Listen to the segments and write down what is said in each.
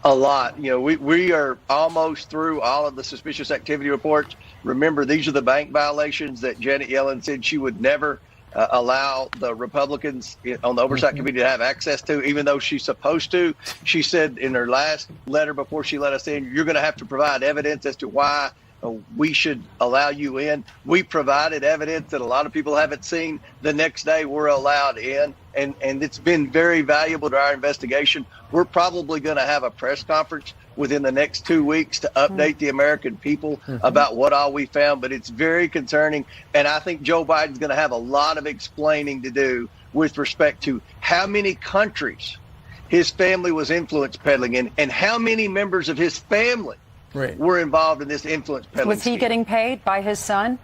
A lot. We are almost through all of the suspicious activity reports. Remember, these are the bank violations that Janet Yellen said she would never allow the Republicans on the Oversight Mm-hmm. Committee to have access to, even though she's supposed to. She said in her last letter before she let us in, you're going to have to provide evidence as to why we should allow you in. We provided evidence that a lot of people haven't seen. The next day, we're allowed in, and it's been very valuable to our investigation. We're probably going to have a press conference within the next 2 weeks to update the American people about what all we found, but it's very concerning. And I think Joe Biden's going to have a lot of explaining to do with respect to how many countries his family was influence peddling in and how many members of his family were involved in this influence peddling. Was he getting paid by his son?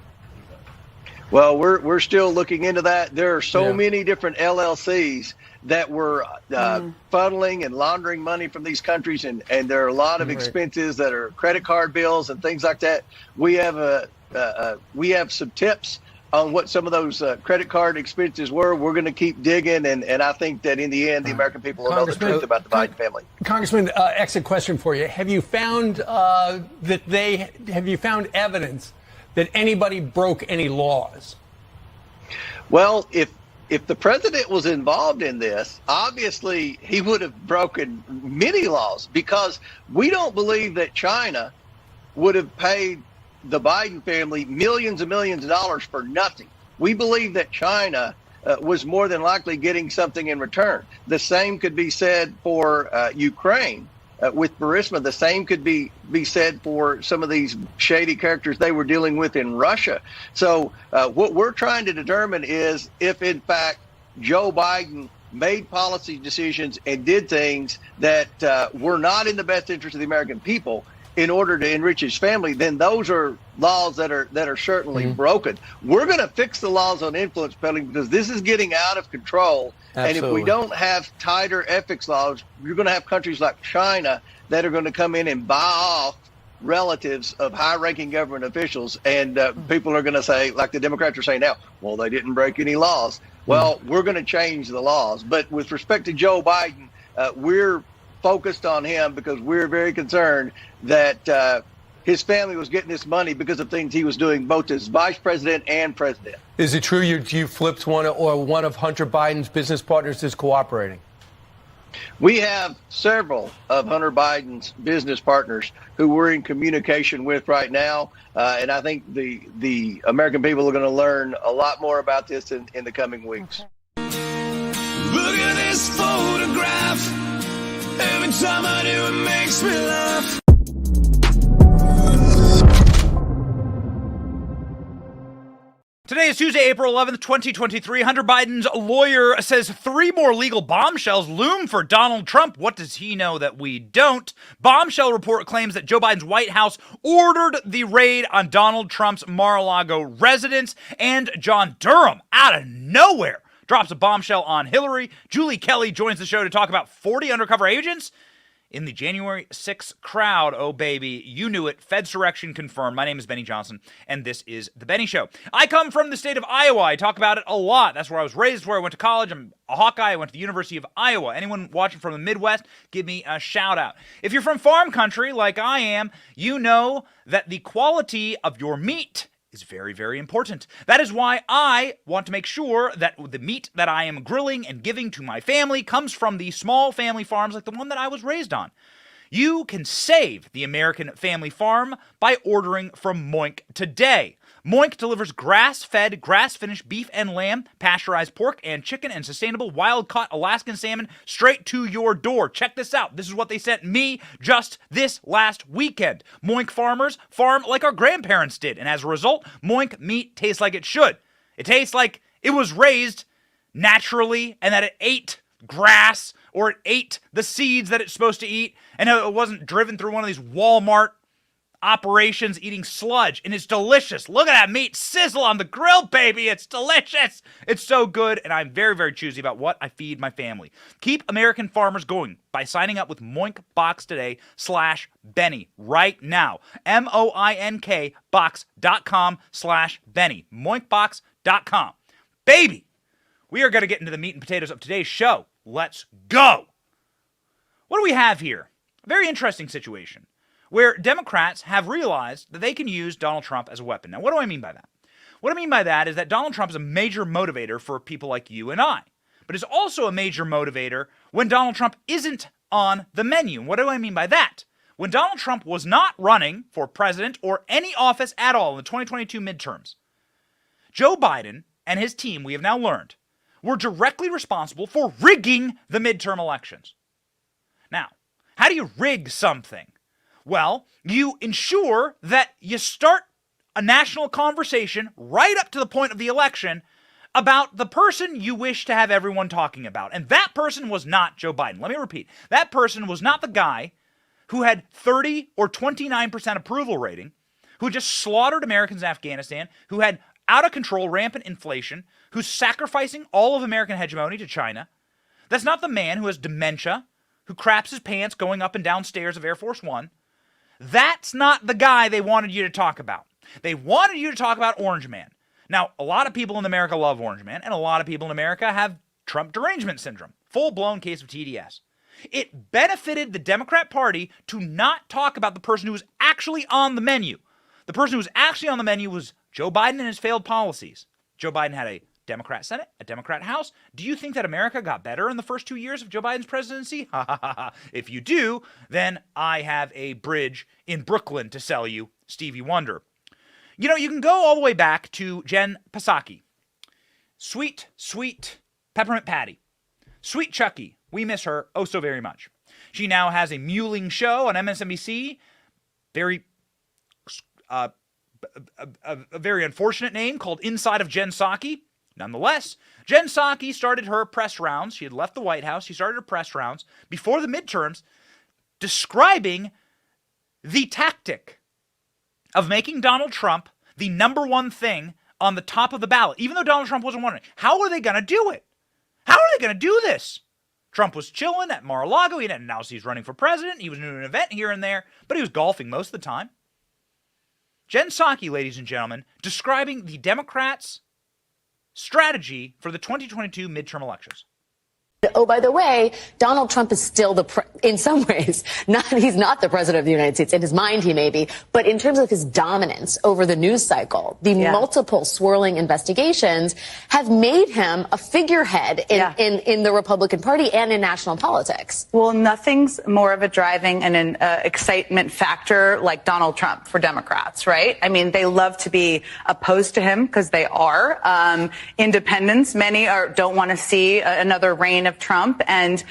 Well, we're still looking into that. There are so many different LLCs that were funneling and laundering money from these countries, and there are a lot of expenses that are credit card bills and things like that. We have some tips on what some of those credit card expenses were. We're going to keep digging, and I think that in the end, the American people will know the truth about the Biden family. Congressman, exit question for you. Have you found evidence that anybody broke any laws? Well, if the president was involved in this, obviously he would have broken many laws, because we don't believe that China would have paid the Biden family millions and millions of dollars for nothing. We believe that China was more than likely getting something in return. The same could be said for Ukraine with Burisma. The same could be said for some of these shady characters they were dealing with in Russia. So what we're trying to determine is if, in fact, Joe Biden made policy decisions and did things that were not in the best interest of the American people in order to enrich his family, then those are laws that are certainly broken. We're going to fix the laws on influence peddling because this is getting out of control. Absolutely. And if we don't have tighter ethics laws, you're going to have countries like China that are going to come in and buy off relatives of high-ranking government officials. And people are going to say, like the Democrats are saying now, well, they didn't break any laws. Well, we're going to change the laws. But with respect to Joe Biden, we're focused on him because we're very concerned that his family was getting this money because of things he was doing both as vice president and president. Is it true you flipped one of Hunter Biden's business partners is cooperating? We have several of Hunter Biden's business partners who we're in communication with right now. And I think the American people are going to learn a lot more about this in the coming weeks. Okay. Look at this photograph. Every time I do, it makes me laugh. Today is Tuesday, April 11th, 2023. Hunter Biden's lawyer says 3 more legal bombshells loom for Donald Trump. What does he know that we don't? Bombshell report claims that Joe Biden's White House ordered the raid on Donald Trump's Mar-A-Lago residence, and John Durham, out of nowhere, drops a bombshell on Hillary. Julie Kelly joins the show to talk about 40 undercover agents in the January 6th crowd. Oh, baby, you knew it. Fedsurrection confirmed. My name is Benny Johnson, and this is The Benny Show. I come from the state of Iowa. I talk about it a lot. That's where I was raised, where I went to college. I'm a Hawkeye. I went to the University of Iowa. Anyone watching from the Midwest, give me a shout out. If you're from farm country like I am, you know that the quality of your meat is very, very important. That is why I want to make sure that the meat that I am grilling and giving to my family comes from the small family farms like the one that I was raised on. You can save the American family farm by ordering from Moink today. Moink delivers grass-fed, grass-finished beef and lamb, pasteurized pork and chicken, and sustainable wild-caught Alaskan salmon straight to your door. Check this out. This is what they sent me just this last weekend. Moink farmers farm like our grandparents did, and as a result, Moink meat tastes like it should. It tastes like it was raised naturally and that it ate grass or it ate the seeds that it's supposed to eat, and it wasn't driven through one of these Walmart operations eating sludge. And it's delicious. Look at that meat sizzle on the grill, baby. It's delicious. It's so good, and I'm very, very choosy about what I feed my family. Keep American farmers going by signing up with Moinkbox today /Benny right now. MOINK box.com/Benny. Moinkbox.com. Baby, we are going to get into the meat and potatoes of today's show. Let's go. What do we have here? Very interesting situation where Democrats have realized that they can use Donald Trump as a weapon. Now, what do I mean by that? What I mean by that is that Donald Trump is a major motivator for people like you and I, but is also a major motivator when Donald Trump isn't on the menu. What do I mean by that? When Donald Trump was not running for president or any office at all in the 2022 midterms, Joe Biden and his team, we have now learned, were directly responsible for rigging the midterm elections. Now, how do you rig something? Well, you ensure that you start a national conversation right up to the point of the election about the person you wish to have everyone talking about. And that person was not Joe Biden. Let me repeat. That person was not the guy who had 30 or 29% approval rating, who just slaughtered Americans in Afghanistan, who had out of control rampant inflation, who's sacrificing all of American hegemony to China. That's not the man who has dementia, who craps his pants going up and down stairs of Air Force One. That's not the guy they wanted you to talk about. They wanted you to talk about Orange Man. Now, a lot of people in America love Orange Man, and a lot of people in America have Trump derangement syndrome, full-blown case of TDS. It benefited the Democrat Party to not talk about the person who was actually on the menu. The person who was actually on the menu was Joe Biden and his failed policies. Joe Biden had a Democrat Senate, a Democrat House. Do you think that America got better in the first 2 years of Joe Biden's presidency? If you do, then I have a bridge in Brooklyn to sell you, Stevie Wonder. You know, you can go all the way back to Jen Psaki. Sweet, sweet Peppermint Patty. Sweet Chucky. We miss her oh so very much. She now has a mewling show on MSNBC. A very unfortunate name called Inside of Jen Psaki. Nonetheless, Jen Psaki started her press rounds. She had left the White House. She started her press rounds before the midterms describing the tactic of making Donald Trump the number one thing on the top of the ballot, even though Donald Trump wasn't running. How are they going to do it? How are they going to do this? Trump was chilling at Mar-A-Lago. He didn't announce he's running for president. He was doing an event here and there, but he was golfing most of the time. Jen Psaki, ladies and gentlemen, describing the Democrats' strategy for the 2022 midterm elections. Oh, by the way, Donald Trump is still in some ways, he's not the president of the United States. In his mind, he may be. But in terms of his dominance over the news cycle, the multiple swirling investigations have made him a figurehead in the Republican Party and in national politics. Well, nothing's more of a driving and an excitement factor like Donald Trump for Democrats, right? I mean, they love to be opposed to him because they are. Independents, many don't want to see another reign of Trump, and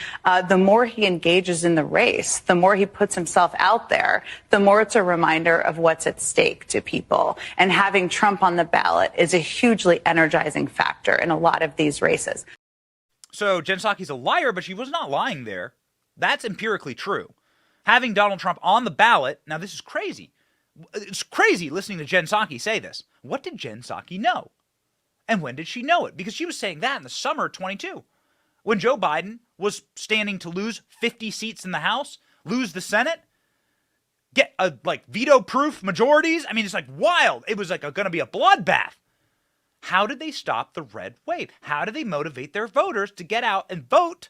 the more he engages in the race, the more he puts himself out there, the more it's a reminder of what's at stake to people. And having Trump on the ballot is a hugely energizing factor in a lot of these races. So Jen Psaki's a liar, but she was not lying there. That's empirically true. Having Donald Trump on the ballot, now this is crazy. It's crazy listening to Jen Psaki say this. What did Jen Psaki know? And when did she know it? Because she was saying that in the summer of 22. When Joe Biden was standing to lose 50 seats in the House, lose the Senate, get veto-proof majorities. I mean, it's like wild. It was like going to be a bloodbath. How did they stop the red wave? How did they motivate their voters to get out and vote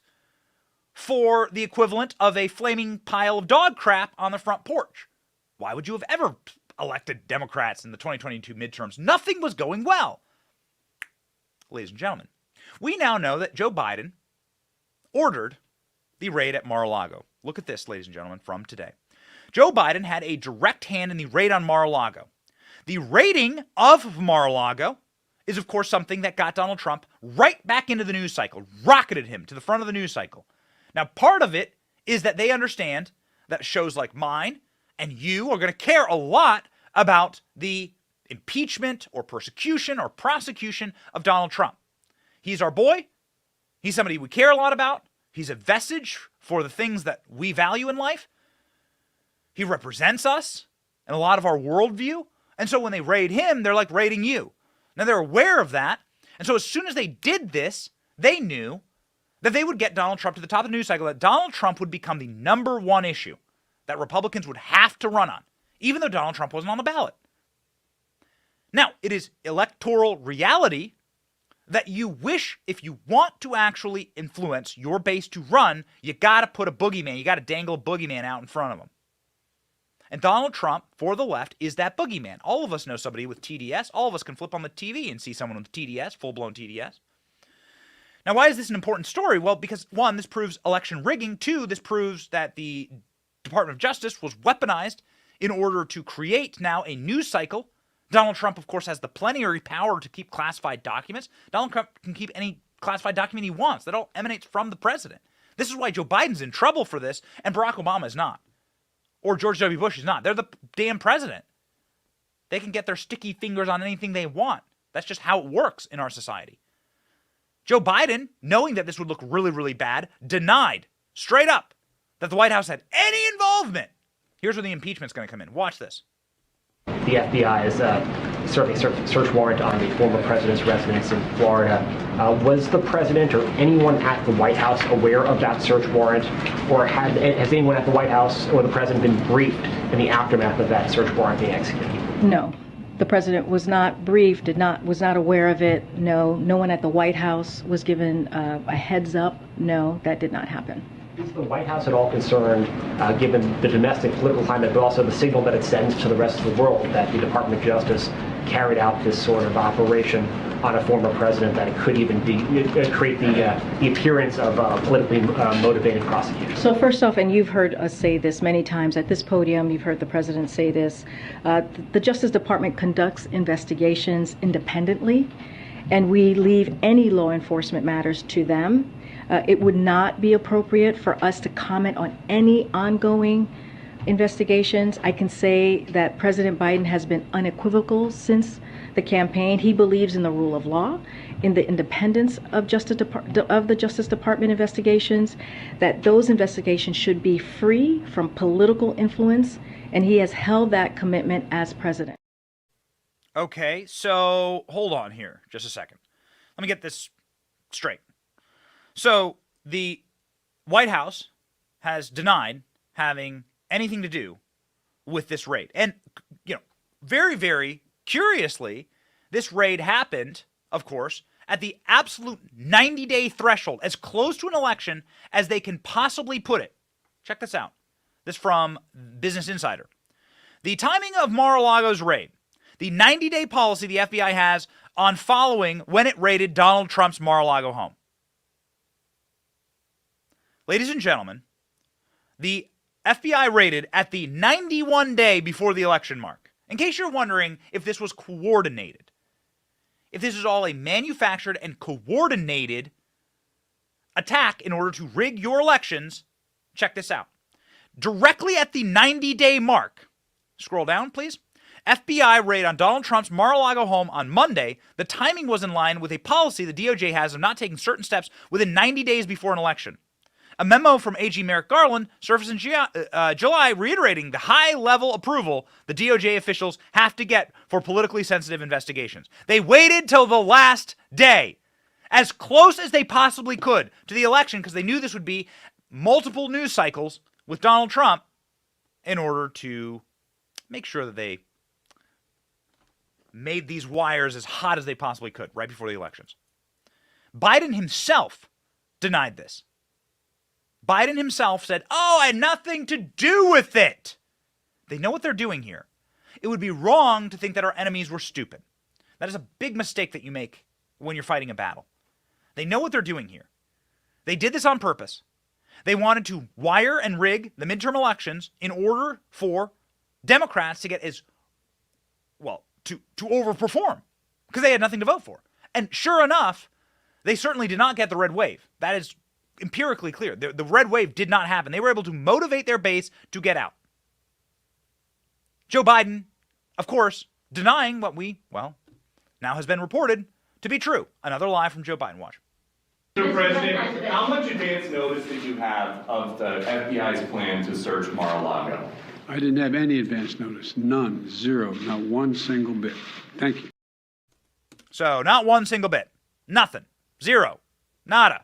for the equivalent of a flaming pile of dog crap on the front porch? Why would you have ever elected Democrats in the 2022 midterms? Nothing was going well. Ladies and gentlemen, we now know that Joe Biden ordered the raid at Mar-A-Lago. Look at this, ladies and gentlemen, from today. Joe Biden had a direct hand in the raid on Mar-A-Lago. The raiding of Mar-A-Lago is, of course, something that got Donald Trump right back into the news cycle, rocketed him to the front of the news cycle. Now, part of it is that they understand that shows like mine and you are going to care a lot about the impeachment or persecution or prosecution of Donald Trump. He's our boy. He's somebody we care a lot about. He's a vestige for the things that we value in life. He represents us and a lot of our worldview. And so when they raid him, they're like raiding you. Now they're aware of that. And so as soon as they did this, they knew that they would get Donald Trump to the top of the news cycle, that Donald Trump would become the number one issue that Republicans would have to run on, even though Donald Trump wasn't on the ballot. Now, it is electoral reality that you wish, if you want to actually influence your base to run, you got to put a boogeyman, you got to dangle a boogeyman out in front of them. And Donald Trump, for the left, is that boogeyman. All of us know somebody with TDS. All of us can flip on the TV and see someone with TDS, full-blown TDS. Now, why is this an important story? Well, because, one, this proves election rigging. Two, this proves that the Department of Justice was weaponized in order to create now a news cycle. Donald Trump, of course, has the plenary power to keep classified documents. Donald Trump can keep any classified document he wants. That all emanates from the president. This is why Joe Biden's in trouble for this, and Barack Obama is not. Or George W. Bush is not. They're the damn president. They can get their sticky fingers on anything they want. That's just how it works in our society. Joe Biden, knowing that this would look really, really bad, denied straight up that the White House had any involvement. Here's where the impeachment's going to come in. Watch this. The FBI is serving a search warrant on the former president's residence in Florida. Was the president or anyone at the White House aware of that search warrant? Or has anyone at the White House or the president been briefed in the aftermath of that search warrant being executed? No. The president was not briefed, was not aware of it. No. No one at the White House was given a heads up. No, that did not happen. Is the White House at all concerned, given the domestic political climate, but also the signal that it sends to the rest of the world, that the Department of Justice carried out this sort of operation on a former president, that it could even create the appearance of politically motivated prosecution? So first off, and you've heard us say this many times at this podium, you've heard the president say this, the Justice Department conducts investigations independently, and we leave any law enforcement matters to them. It would not be appropriate for us to comment on any ongoing investigations. I can say that President Biden has been unequivocal since the campaign. He believes in the rule of law, in the independence of the Justice Department investigations, that those investigations should be free from political influence, and he has held that commitment as president. Okay, so hold on here just a second. Let me get this straight. So the White House has denied having anything to do with this raid. And, very, very curiously, this raid happened, of course, at the absolute 90-day threshold, as close to an election as they can possibly put it. Check this out. This from Business Insider. The timing of Mar-A-Lago's raid, the 90-day policy the FBI has on following when it raided Donald Trump's Mar-A-Lago home. Ladies and gentlemen, the FBI raided at the 91 day before the election mark. In case you're wondering if this was coordinated, if this is all a manufactured and coordinated attack in order to rig your elections, check this out. Directly at the 90-day mark, scroll down, please. FBI raid on Donald Trump's Mar-a-Lago home on Monday. The timing was in line with a policy the DOJ has of not taking certain steps within 90 days before an election. A memo from AG Merrick Garland surfaced in July reiterating the high-level approval the DOJ officials have to get for politically sensitive investigations. They waited till the last day, as close as they possibly could to the election, because they knew this would be multiple news cycles with Donald Trump, in order to make sure that they made these wires as hot as they possibly could right before the elections. Biden himself denied this. Biden himself said, I had nothing to do with it. They know what they're doing here. It would be wrong to think that our enemies were stupid. That is a big mistake that you make when you're fighting a battle. They know what they're doing here. They did this on purpose. They wanted to wire and rig the midterm elections in order for Democrats to get to overperform, because they had nothing to vote for. And sure enough, they certainly did not get the red wave. That is empirically clear. The red wave did not happen. They were able to motivate their base to get out. Joe Biden, of course, denying what now has been reported to be true. Another lie from Joe Biden. Watch. Mr. President, how much advance notice did you have of the FBI's plan to search Mar-a-Lago? I didn't have any advance notice. None. Zero. Not one single bit. Thank you. So, not one single bit. Nothing. Zero. Nada.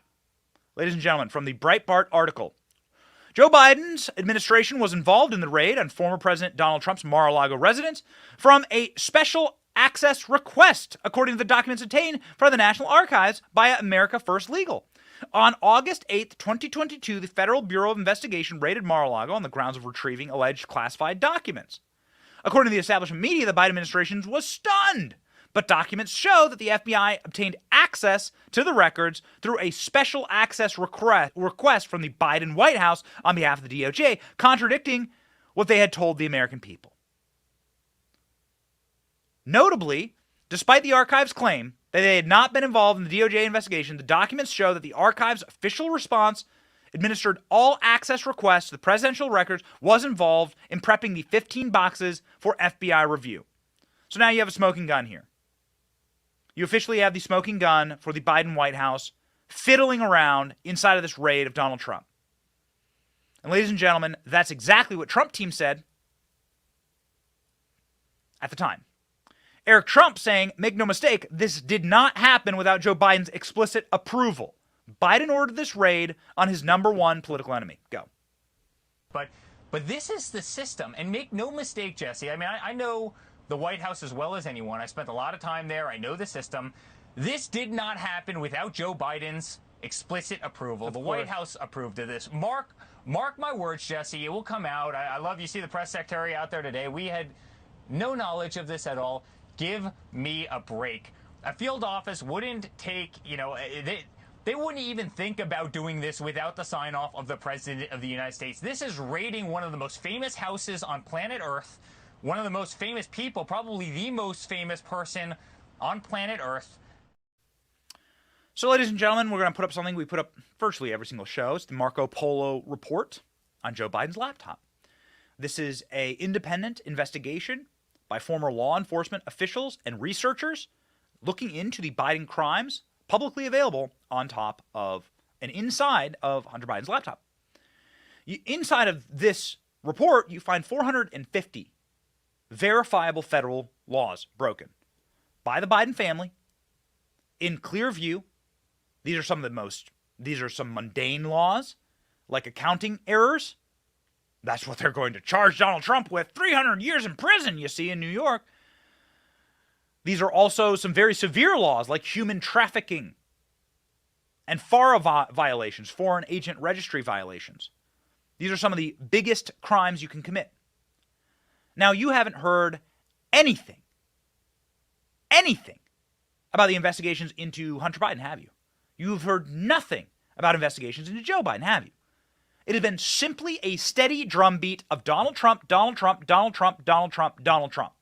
Ladies and gentlemen, from the Breitbart article, Joe Biden's administration was involved in the raid on former President Donald Trump's Mar-a-Lago residence from a special access request, according to the documents obtained from the National Archives by America First Legal. On August 8th, 2022, the Federal Bureau of Investigation raided Mar-A-Lago on the grounds of retrieving alleged classified documents. According to the establishment media, the Biden administration was stunned, but documents show that the FBI obtained access to the records through a special access request from the Biden White House on behalf of the DOJ, contradicting what they had told the American people. Notably, despite the archive's claim that they had not been involved in the DOJ investigation, the documents show that the archive's official response administered all access requests to the presidential records was involved in prepping the 15 boxes for FBI review. So now you have a smoking gun here. You officially have the smoking gun for the Biden White House fiddling around inside of this raid of Donald Trump. And ladies and gentlemen, that's exactly what Trump team said at the time. Eric Trump saying, make no mistake, this did not happen without Joe Biden's explicit approval. Biden ordered this raid on his number one political enemy. Go. But this is the system. And make no mistake, Jesse, I mean, I know the White House as well as anyone. I spent a lot of time there. I know the system. This did not happen without Joe Biden's explicit approval. The White House approved of this. Mark my words, Jesse, it will come out. I love you see the press secretary out there today. We had no knowledge of this at all. Give me a break. A field office wouldn't take, they wouldn't even think about doing this without the sign-off of the President of the United States. This is raiding one of the most famous houses on planet Earth, one of the most famous people, probably the most famous person on planet Earth. So, ladies and gentlemen, we're going to put up something we put up virtually every single show. It's the Marco Polo report on Joe Biden's laptop. This is an independent investigation by former law enforcement officials and researchers looking into the Biden crimes, publicly available on top of and inside of Hunter Biden's laptop. Inside of this report, you find 450 verifiable federal laws broken by the Biden family in clear view. These are some mundane laws, like accounting errors. That's what they're going to charge Donald Trump with. 300 years in prison, you see, in New York. These are also some very severe laws, like human trafficking and FARA violations, foreign agent registry violations. These are some of the biggest crimes you can commit. Now, you haven't heard anything about the investigations into Hunter Biden, have you? You've heard nothing about investigations into Joe Biden, have you? It has been simply a steady drumbeat of Donald Trump, Donald Trump, Donald Trump, Donald Trump, Donald Trump.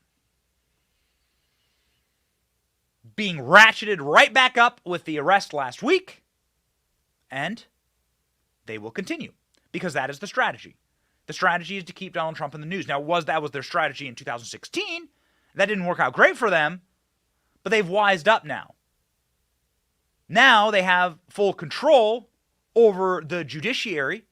Being ratcheted right back up with the arrest last week, and they will continue, because that is the strategy. The strategy is to keep Donald Trump in the news. Now, that was their strategy in 2016. That didn't work out great for them, but they've wised up now. Now they have full control over the judiciary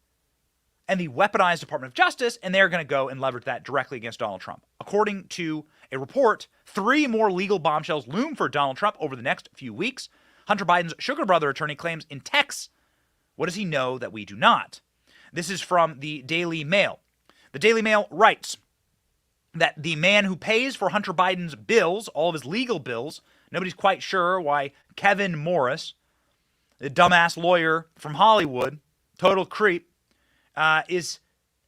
and the weaponized Department of Justice, and they're going to go and leverage that directly against Donald Trump. According to a report, 3 more legal bombshells loom for Donald Trump over the next few weeks. Hunter Biden's sugar brother attorney claims in texts, what does he know that we do not? This is from the Daily Mail. The Daily Mail writes that the man who pays for Hunter Biden's bills, all of his legal bills, nobody's quite sure why Kevin Morris, the dumbass lawyer from Hollywood, total creep, is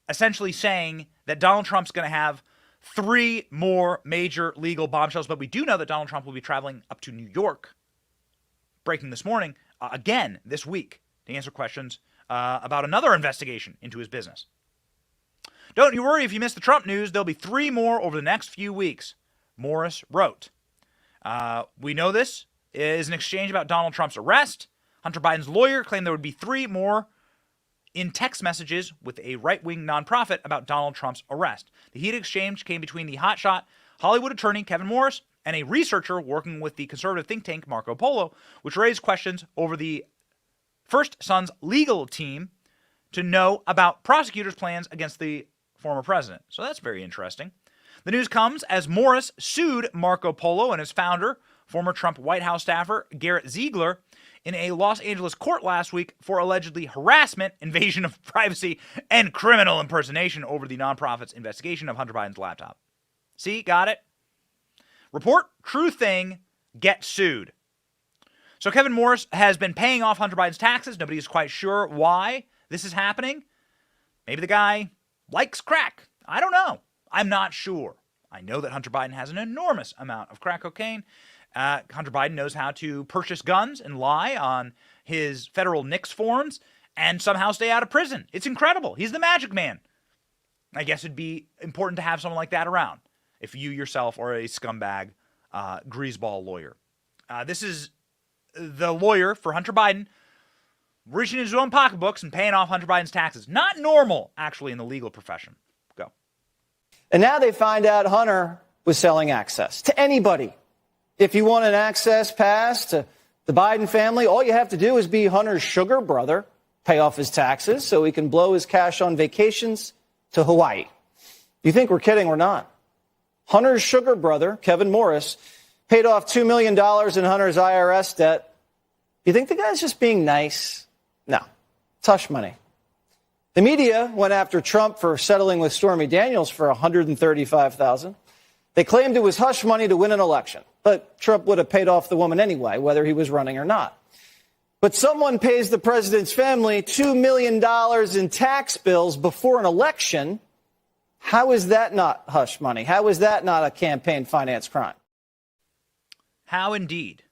essentially saying that Donald Trump's going to have 3 more major legal bombshells. But we do know that Donald Trump will be traveling up to New York, breaking this morning, again this week, to answer questions about another investigation into his business. Don't you worry if you miss the Trump news. There'll be 3 more over the next few weeks, Morris wrote. We know this is an exchange about Donald Trump's arrest. Hunter Biden's lawyer claimed there would be 3 more in text messages with a right-wing nonprofit about Donald Trump's arrest. The heated exchange came between the hotshot Hollywood attorney Kevin Morris and a researcher working with the conservative think tank Marco Polo, which raised questions over the First Son's legal team to know about prosecutors' plans against the former president. So that's very interesting. The news comes as Morris sued Marco Polo and his founder, former Trump White House staffer Garrett Ziegler, in a Los Angeles court last week for allegedly harassment, invasion of privacy, and criminal impersonation over the nonprofit's investigation of Hunter Biden's laptop. See, got it? Report, true thing, get sued. So Kevin Morris has been paying off Hunter Biden's taxes. Nobody is quite sure why this is happening. Maybe the guy likes crack. I don't know. I'm not sure. I know that Hunter Biden has an enormous amount of crack cocaine. Hunter Biden knows how to purchase guns and lie on his federal NICS forms and somehow stay out of prison. It's incredible. He's the magic man. I guess it'd be important to have someone like that around if you yourself are a scumbag greaseball lawyer. This is the lawyer for Hunter Biden reaching into his own pocketbooks and paying off Hunter Biden's taxes. Not normal, actually, in the legal profession. Go. And now they find out Hunter was selling access to anybody. If you want an access pass to the Biden family, all you have to do is be Hunter's sugar brother, pay off his taxes so he can blow his cash on vacations to Hawaii. You think we're kidding? We're not. Hunter's sugar brother, Kevin Morris, paid off $2 million in Hunter's IRS debt. You think the guy's just being nice? No. It's hush money. The media went after Trump for settling with Stormy Daniels for $135,000. They claimed it was hush money to win an election, but Trump would have paid off the woman anyway, whether he was running or not. But someone pays the president's family $2 million in tax bills before an election. How is that not hush money? How is that not a campaign finance crime? How indeed?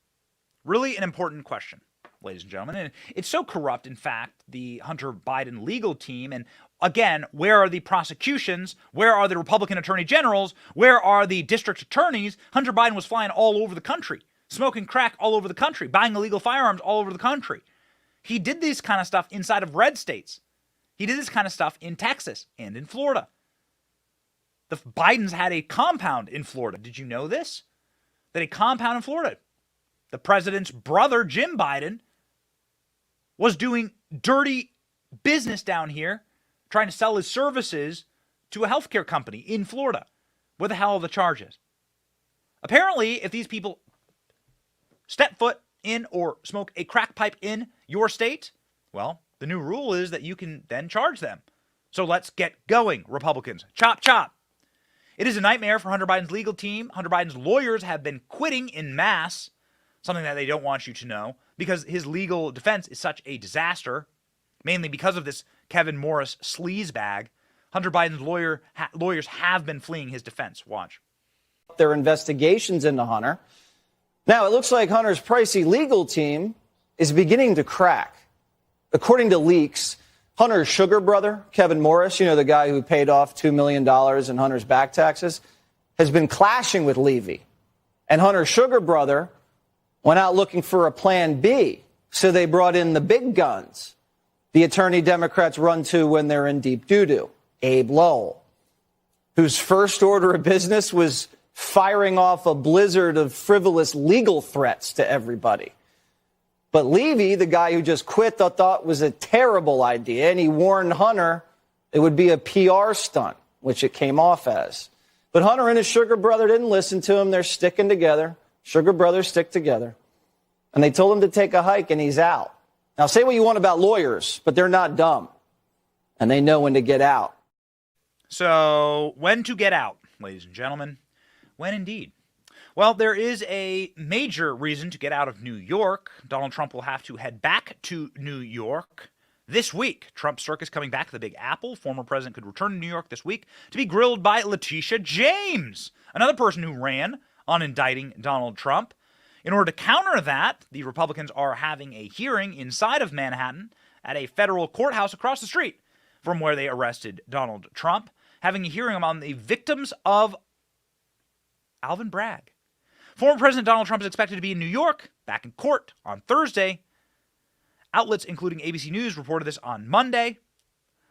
Really an important question, ladies and gentlemen. And it's so corrupt, in fact, the Hunter Biden legal team. And again, where are the prosecutions? Where are the Republican attorney generals? Where are the district attorneys? Hunter Biden was flying all over the country, smoking crack all over the country, buying illegal firearms all over the country. He did this kind of stuff inside of red states. He did this kind of stuff in Texas and in Florida. The Bidens had a compound in Florida. Did you know this? That a compound in Florida. The president's brother, Jim Biden, was doing dirty business down here, trying to sell his services to a healthcare company in Florida. What the hell are the charges? Apparently, if these people step foot in or smoke a crack pipe in your state, well, the new rule is that you can then charge them. So let's get going, Republicans. Chop, chop. It is a nightmare for Hunter Biden's legal team. Hunter Biden's lawyers have been quitting en masse, something that they don't want you to know, because his legal defense is such a disaster, mainly because of this Kevin Morris sleazebag. Hunter Biden's lawyers have been fleeing his defense. Watch. Their investigations into Hunter. Now, it looks like Hunter's pricey legal team is beginning to crack. According to leaks, Hunter's sugar brother, Kevin Morris, the guy who paid off $2 million in Hunter's back taxes, has been clashing with Levy. And Hunter's sugar brother went out looking for a plan B. So they brought in the big guns, the attorney Democrats run to when they're in deep doo-doo, Abe Lowell, whose first order of business was firing off a blizzard of frivolous legal threats to everybody. But Levy, the guy who just quit, thought was a terrible idea, and he warned Hunter it would be a PR stunt, which it came off as. But Hunter and his sugar brother didn't listen to him. They're sticking together. Sugar brothers stick together. And they told him to take a hike, and he's out. Now, say what you want about lawyers, but they're not dumb. And they know when to get out. So, when to get out, ladies and gentlemen. When indeed. Well, there is a major reason to get out of New York. Donald Trump will have to head back to New York this week. Trump's circus coming back to the Big Apple. Former president could return to New York this week to be grilled by Letitia James, another person who ran on indicting Donald Trump. In order to counter that, the Republicans are having a hearing inside of Manhattan at a federal courthouse across the street from where they arrested Donald Trump, having a hearing on the victims of Alvin Bragg. Former President Donald Trump is expected to be in New York, back in court on Thursday. Outlets including ABC News reported this on Monday.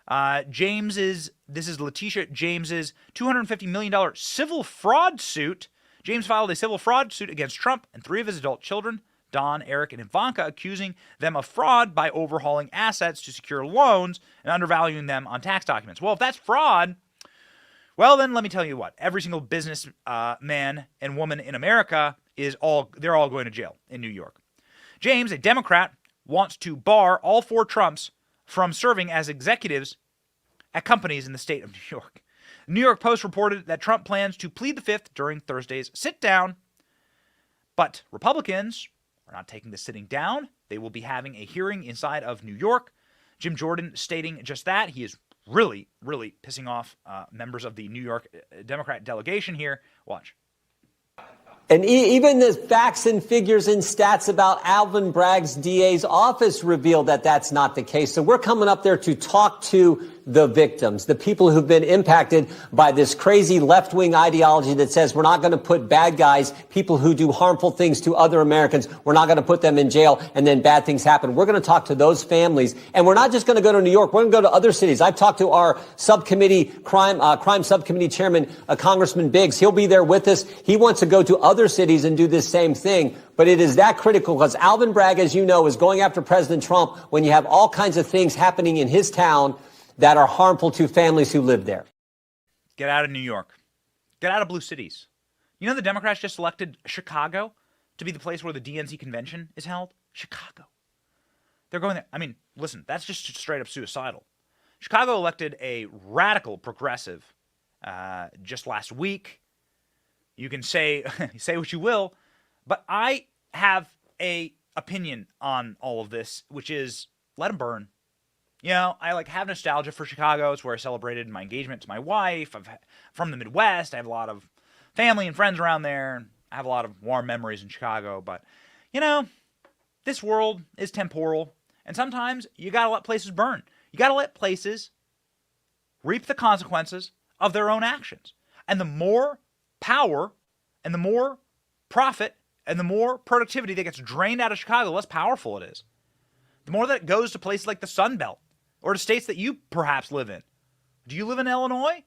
This is Letitia James's $250 million civil fraud suit. James filed a civil fraud suit against Trump and 3 of his adult children, Don, Eric, and Ivanka, accusing them of fraud by overhauling assets to secure loans and undervaluing them on tax documents. Well, if that's fraud, well, then let me tell you what. Every single business man and woman in America they're all going to jail in New York. James, a Democrat, wants to bar all 4 Trumps from serving as executives at companies in the state of New York. The New York Post reported that Trump plans to plead the fifth during Thursday's sit-down. But Republicans are not taking the sitting down. They will be having a hearing inside of New York. Jim Jordan stating just that. He is really, really pissing off members of the New York Democrat delegation here. Watch. And even the facts and figures and stats about Alvin Bragg's DA's office reveal that that's not the case. So we're coming up there to talk to the victims, the people who've been impacted by this crazy left-wing ideology that says we're not going to put bad guys, people who do harmful things to other Americans, we're not going to put them in jail and then bad things happen. We're going to talk to those families. And we're not just going to go to New York. We're going to go to other cities. I've talked to our subcommittee, crime subcommittee chairman, Congressman Biggs. He'll be there with us. He wants to go to other cities and do this same thing. But it is that critical because Alvin Bragg, as you know, is going after President Trump when you have all kinds of things happening in his town that are harmful to families who live there. Get out of New York. Get out of blue cities. You know the Democrats just elected Chicago to be the place where the DNC convention is held? Chicago. They're going there. I mean, listen, that's just straight up suicidal. Chicago elected a radical progressive just last week. You can say what you will, but I have a opinion on all of this, which is let them burn. You know, I have nostalgia for Chicago. It's where I celebrated my engagement to my wife. I'm from the Midwest. I have a lot of family and friends around there. I have a lot of warm memories in Chicago. But, you know, this world is temporal. And sometimes you got to let places burn. You got to let places reap the consequences of their own actions. And the more power and the more profit and the more productivity that gets drained out of Chicago, the less powerful it is. The more that it goes to places like the Sun Belt or to states that you perhaps live in. Do you live in Illinois?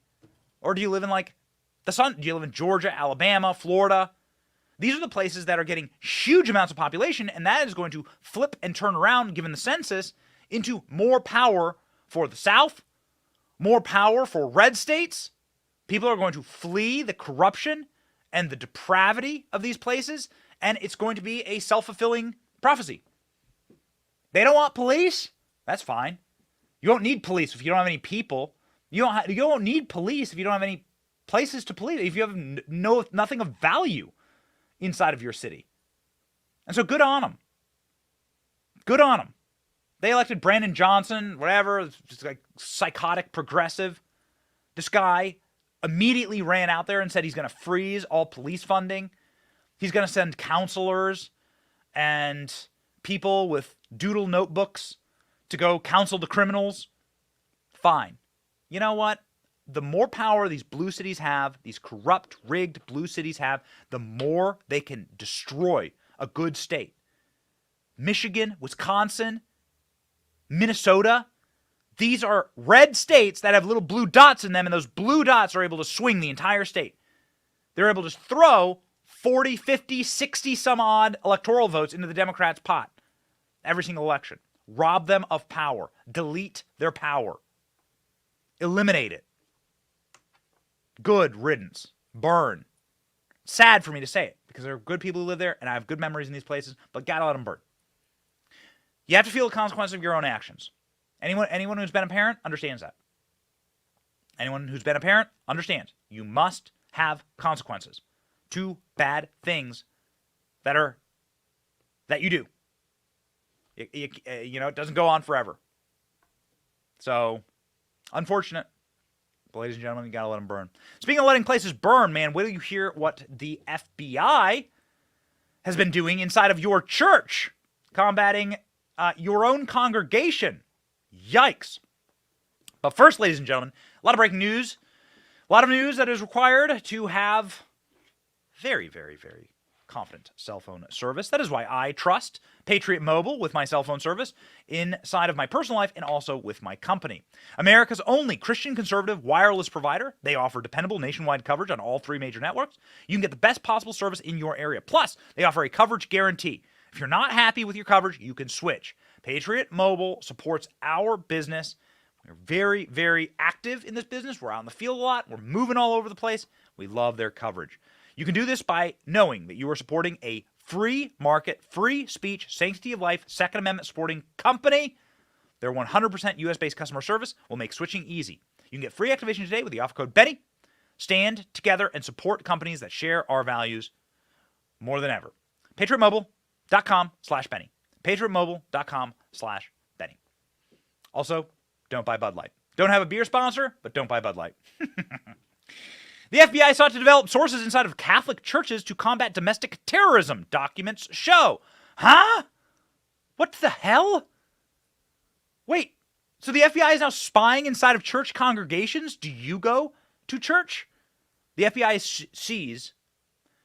Or do you live in do you live in Georgia, Alabama, Florida? These are the places that are getting huge amounts of population, and that is going to flip and turn around, given the census, into more power for the South, more power for red states. People are going to flee the corruption and the depravity of these places, and it's going to be a self-fulfilling prophecy. They don't want police? That's fine. You don't need police if you don't have any people. You don't need police if you don't have any places to police, if you have nothing of value inside of your city. And so good on them. Good on them. They elected Brandon Johnson, whatever, just like psychotic progressive. This guy immediately ran out there and said he's going to freeze all police funding. He's going to send counselors and people with doodle notebooks to go counsel the criminals. Fine. You know what? The more power these blue cities have, these corrupt, rigged blue cities have, the more they can destroy a good state. Michigan, Wisconsin, Minnesota, these are red states that have little blue dots in them, and those blue dots are able to swing the entire state. They're able to throw 40, 50, 60 some odd electoral votes into the Democrats' pot every single election. Rob them of power. Delete their power. Eliminate it. Good riddance. Burn. Sad for me to say it, because there are good people who live there, and I have good memories in these places, but gotta let them burn. You have to feel the consequences of your own actions. Anyone who's been a parent understands that. Anyone who's been a parent understands. You must have consequences to bad things that you do. It doesn't go on forever. So, unfortunate. But ladies and gentlemen, you gotta let them burn. Speaking of letting places burn, man, wait till you hear what the FBI has been doing inside of your church, combating your own congregation. Yikes. But first, ladies and gentlemen, a lot of breaking news. A lot of news that is required to have very, very, very confident cell phone service. That is why I trust Patriot Mobile with my cell phone service inside of my personal life and also with my company. America's only Christian conservative wireless provider. They offer dependable nationwide coverage on all 3 major networks. You can get the best possible service in your area. Plus, they offer a coverage guarantee. If you're not happy with your coverage, you can switch. Patriot Mobile supports our business. We're very, very active in this business. We're out in the field a lot. We're moving all over the place. We love their coverage. You can do this by knowing that you are supporting a free market, free speech, sanctity of life, Second Amendment supporting company. Their 100% US-based customer service will make switching easy. You can get free activation today with the offer code Benny. Stand together and support companies that share our values more than ever. PatriotMobile.com/Benny. PatriotMobile.com/Benny. Also, don't buy Bud Light. Don't have a beer sponsor, but don't buy Bud Light. The FBI sought to develop sources inside of Catholic churches to combat domestic terrorism, documents show. Huh? What the hell? Wait, so the FBI is now spying inside of church congregations? Do you go to church? The FBI sees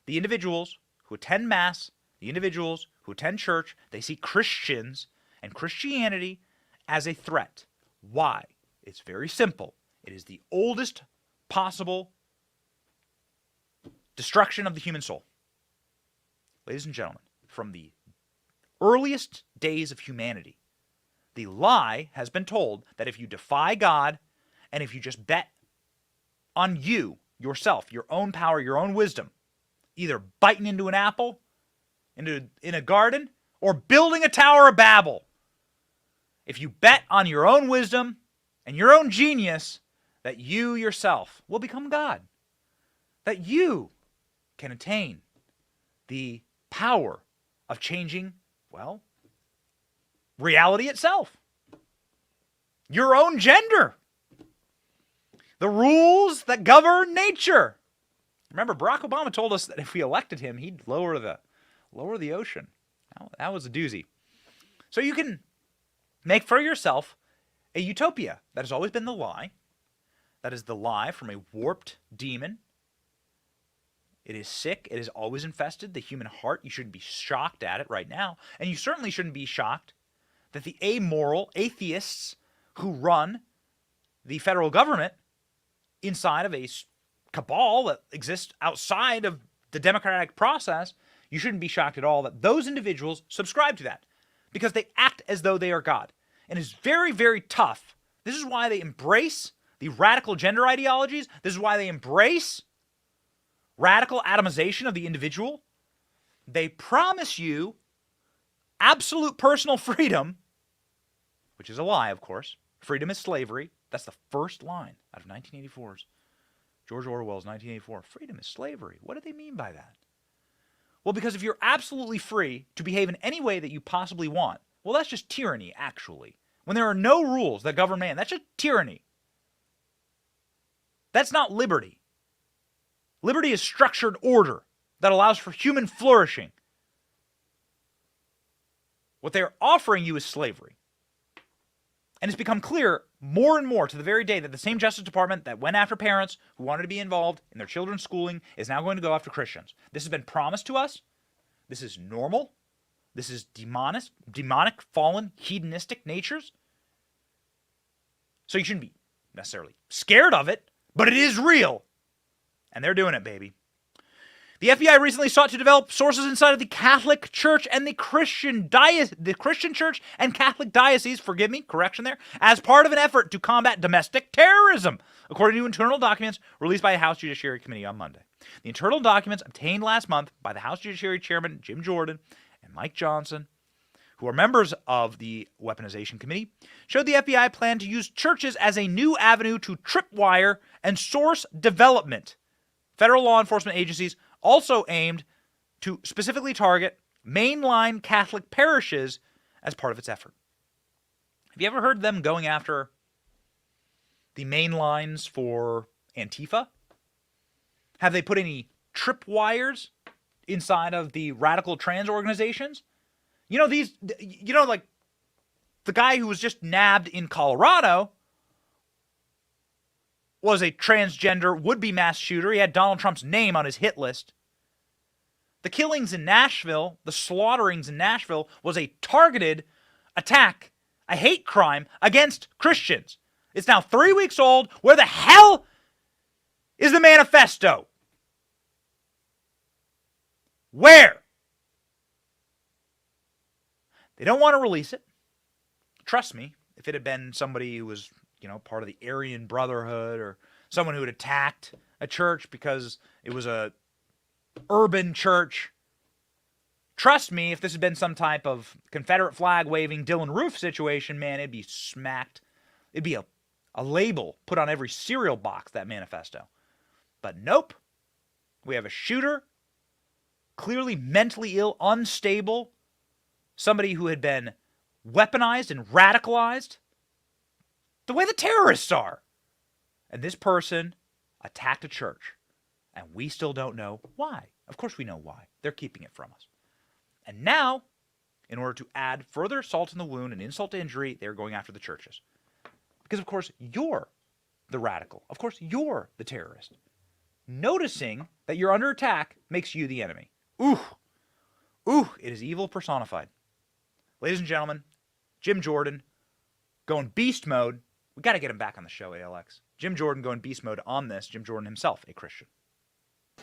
the individuals who attend Mass, the individuals who attend church. They see Christians and Christianity as a threat. Why? It's very simple. It is the oldest possible destruction of the human soul. Ladies and gentlemen, from the earliest days of humanity, the lie has been told that if you defy God and if you just bet on you, yourself, your own power, your own wisdom, either biting into an apple in a garden or building a Tower of Babel, if you bet on your own wisdom and your own genius, that you yourself will become God, that you can attain the power of changing, well, reality itself, your own gender, the rules that govern nature. Remember, Barack Obama told us that if we elected him, he'd lower the ocean. That was a doozy. So you can make for yourself a utopia. That has always been the lie. That is the lie from a warped demon. It is sick. It has always infested the human heart. You shouldn't be shocked at it right now. And you certainly shouldn't be shocked that the amoral atheists who run the federal government inside of a cabal that exists outside of the democratic process, you shouldn't be shocked at all that those individuals subscribe to that because they act as though they are God. And it's very, very tough. This is why they embrace the radical gender ideologies. This is why they embrace radical atomization of the individual. They promise you absolute personal freedom, which is a lie, of course. Freedom is slavery. That's the first line out of 1984's George Orwell's 1984. Freedom is slavery. What do they mean by that? Well, because if you're absolutely free to behave in any way that you possibly want, well, that's just tyranny, actually. When there are no rules that govern man, that's just tyranny. That's not liberty. Liberty is structured order that allows for human flourishing. What they're offering you is slavery. And it's become clear more and more to the very day that the same Justice Department that went after parents who wanted to be involved in their children's schooling is now going to go after Christians. This has been promised to us. This is normal. This is demonic, fallen, hedonistic natures. So you shouldn't be necessarily scared of it, but it is real. And they're doing it, baby. The FBI recently sought to develop sources inside of the Catholic Church and the Christian Church and Catholic diocese, forgive me, correction there, as part of an effort to combat domestic terrorism, according to internal documents released by a House Judiciary Committee on Monday. The internal documents obtained last month by the House Judiciary Chairman Jim Jordan and Mike Johnson, who are members of the Weaponization Committee, showed the FBI plan to use churches as a new avenue to tripwire and source development. Federal law enforcement agencies also aimed to specifically target mainline Catholic parishes as part of its effort. Have you ever heard them going after the main lines for Antifa? Have they put any tripwires inside of the radical trans organizations? Like the guy who was just nabbed in Colorado was a transgender would-be mass shooter. He had Donald Trump's name on his hit list. The killings in Nashville, the slaughterings in Nashville, was a targeted attack, a hate crime against Christians. It's now 3 weeks old. Where the hell is the manifesto? Where? They don't want to release it. Trust me, if it had been somebody who was, part of the Aryan Brotherhood or someone who had attacked a church because it was a urban church. Trust me, if this had been some type of Confederate flag waving Dylan Roof situation, man, it'd be smacked. It'd be a a label put on every cereal box, that manifesto. But nope. We have a shooter, clearly mentally ill, unstable, somebody who had been weaponized and radicalized the way the terrorists are. And this person attacked a church. And we still don't know why. Of course we know why. They're keeping it from us. And now, in order to add further salt in the wound and insult to injury, they're going after the churches. Because, of course, you're the radical. Of course, you're the terrorist. Noticing that you're under attack makes you the enemy. Ooh. Ooh, it is evil personified. Ladies and gentlemen, Jim Jordan going beast mode. We got to get him back on the show, ALX. Jim Jordan going beast mode on this. Jim Jordan himself, a Christian.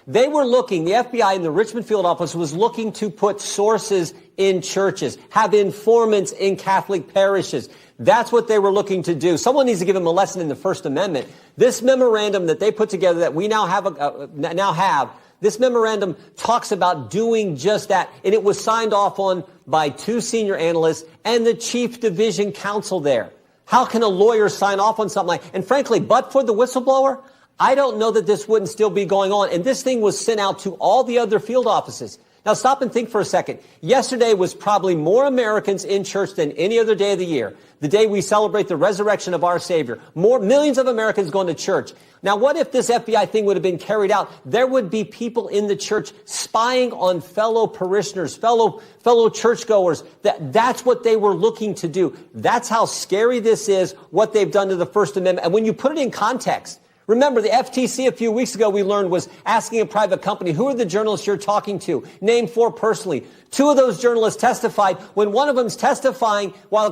They were looking, the FBI in the Richmond field office was looking to put sources in churches, have informants in Catholic parishes. That's what they were looking to do. Someone needs to give them a lesson in the First Amendment. This memorandum that they put together that we now have, this memorandum talks about doing just that. And it was signed off on by 2 senior analysts and the chief division counsel there. How can a lawyer sign off on something like, and frankly, but for the whistleblower, I don't know that this wouldn't still be going on. And this thing was sent out to all the other field offices. Now stop and think for a second. Yesterday was probably more Americans in church than any other day of the year. The day we celebrate the resurrection of our Savior. Millions of Americans going to church. Now what if this FBI thing would have been carried out? There would be people in the church spying on fellow parishioners, fellow churchgoers. That's what they were looking to do. That's how scary this is, what they've done to the First Amendment. And when you put it in context, remember, the FTC a few weeks ago, we learned, was asking a private company, who are the journalists you're talking to? Name 4 personally. 2 of those journalists testified. When one of them's testifying, while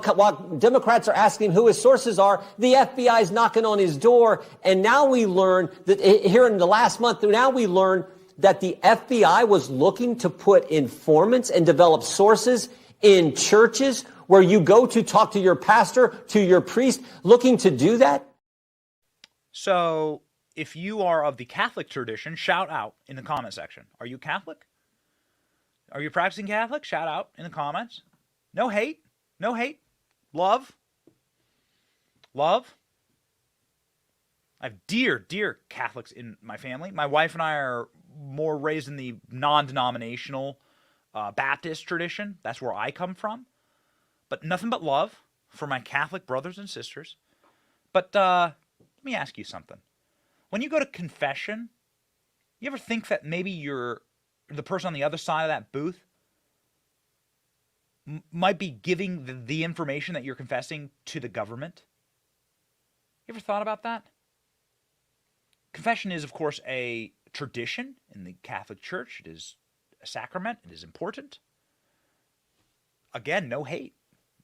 Democrats are asking who his sources are, the FBI is knocking on his door. And now we learn that here in the last month, now we learn that the FBI was looking to put informants and develop sources in churches where you go to talk to your pastor, to your priest, looking to do that. So, if you are of the Catholic tradition, shout out in the comment section. Are you Catholic? Are you practicing Catholic? Shout out in the comments. No hate. No hate. Love. Love. I have dear, dear Catholics in my family. My wife and I are more raised in the non-denominational Baptist tradition. That's where I come from. But nothing but love for my Catholic brothers and sisters. But, let me ask you something. When you go to confession, you ever think that maybe you're the person on the other side of that booth might be giving the information that you're confessing to the government? You ever thought about that? Confession is, of course, a tradition in the Catholic Church. It is a sacrament. It is important. Again, no hate.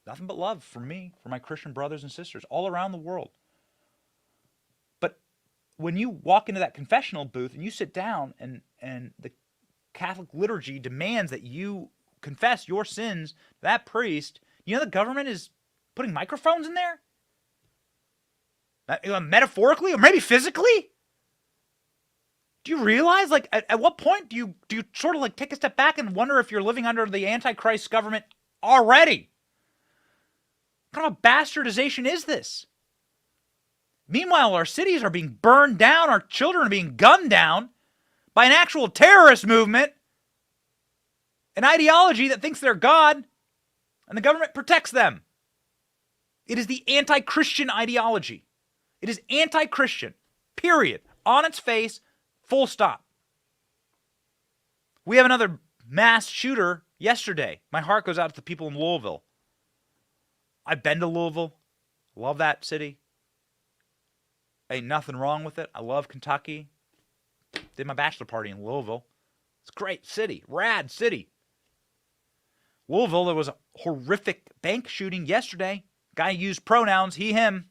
Nothing but love for me, for my Christian brothers and sisters all around the world. When you walk into that confessional booth and you sit down and the Catholic liturgy demands that you confess your sins to that priest, you know the government is putting microphones in there? Metaphorically or maybe physically? Do you realize, like, at what point do you sort of like take a step back and wonder if you're living under the Antichrist government already? What kind of bastardization is this? Meanwhile, our cities are being burned down, our children are being gunned down by an actual terrorist movement, an ideology that thinks they're God, and the government protects them. It is the anti-Christian ideology. It is anti-Christian, period. On its face, full stop. We have another mass shooter yesterday. My heart goes out to the people in Louisville. I've been to Louisville. Love that city. Ain't nothing wrong with it. I love Kentucky. Did my bachelor party in Louisville. It's a great city. Rad city. Louisville, there was a horrific bank shooting yesterday. Guy used pronouns, he, him.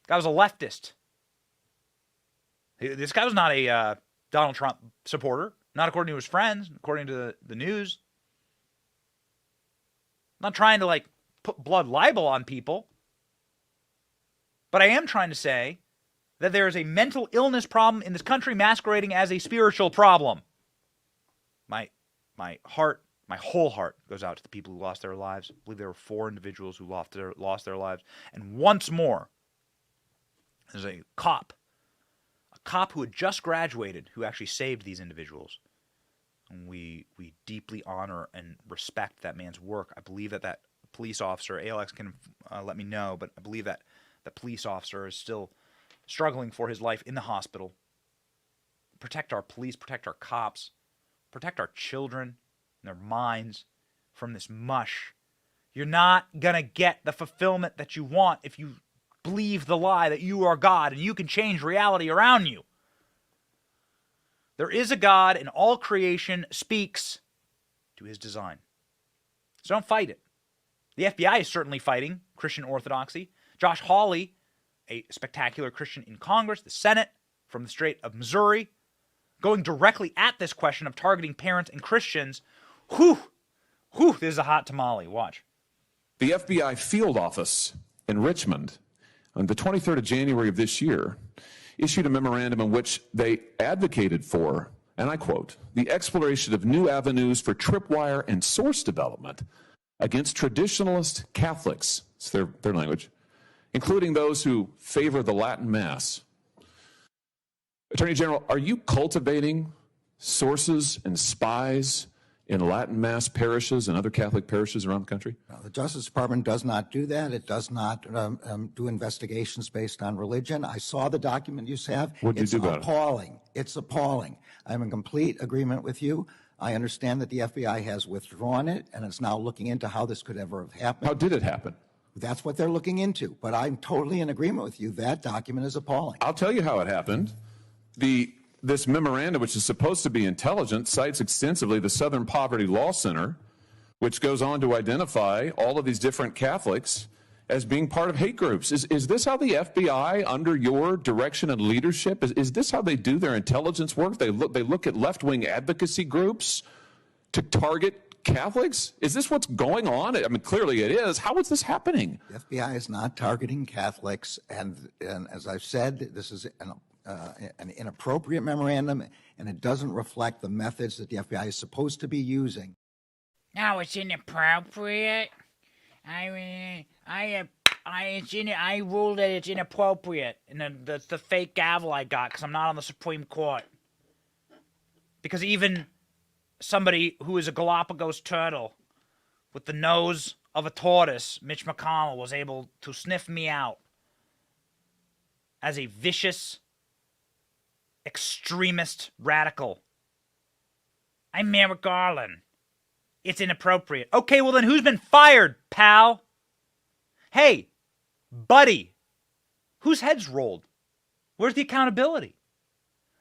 Guy was a leftist. This guy was not a Donald Trump supporter. Not according to his friends, according to the news. I'm not trying to, like, put blood libel on people. But I am trying to say that there is a mental illness problem in this country masquerading as a spiritual problem. My heart, my whole heart goes out to the people who lost their lives. I believe there were 4 individuals who lost their lives. And once more, There's a cop who had just graduated who actually saved these individuals. And we deeply honor and respect that man's work. I believe that police officer, ALX can let me know, but I believe that the police officer is still struggling for his life in the hospital. Protect our police, protect our cops, protect our children and their minds from this mush. You're not going to get the fulfillment that you want if you believe the lie that you are God and you can change reality around you. There is a God, and all creation speaks to his design. So don't fight it. The FBI is certainly fighting Christian orthodoxy. Josh Hawley, a spectacular Christian in Congress, the Senate, from the state of Missouri, going directly at this question of targeting parents and Christians. This is a hot tamale. Watch. The FBI field office in Richmond on the 23rd of January of this year issued a memorandum in which they advocated for, and I quote, the exploration of new avenues for tripwire and source development against traditionalist Catholics, it's their language, including those who favor the Latin Mass. Attorney General, are you cultivating sources and spies in Latin Mass parishes and other Catholic parishes around the country? No, the Justice Department does not do that. It does not do investigations based on religion. I saw the document you have. What did you do about it? It's appalling. It's appalling. I'm in complete agreement with you. I understand that the FBI has withdrawn it, and it's now looking into how this could ever have happened. How did it happen? That's what they're looking into. But I'm totally in agreement with you. That document is appalling. I'll tell you how it happened. This memorandum, which is supposed to be intelligent, cites extensively the Southern Poverty Law Center, which goes on to identify all of these different Catholics as being part of hate groups. Is this how the FBI, under your direction and leadership, is this how they do their intelligence work? They look at left-wing advocacy groups to target Catholics? Is this what's going on? I mean, clearly it is. How is this happening? The FBI is not targeting Catholics, and as I've said, this is an inappropriate memorandum, and it doesn't reflect the methods that the FBI is supposed to be using. No, it's inappropriate. I rule that it's inappropriate, and that's the fake gavel I got because I'm not on the Supreme Court. Because even somebody who is a Galapagos turtle with the nose of a tortoise, Mitch McConnell, was able to sniff me out as a vicious, extremist radical. I'm Merrick Garland. It's inappropriate. Okay, well then who's been fired, pal? Hey, buddy, whose head's rolled? Where's the accountability?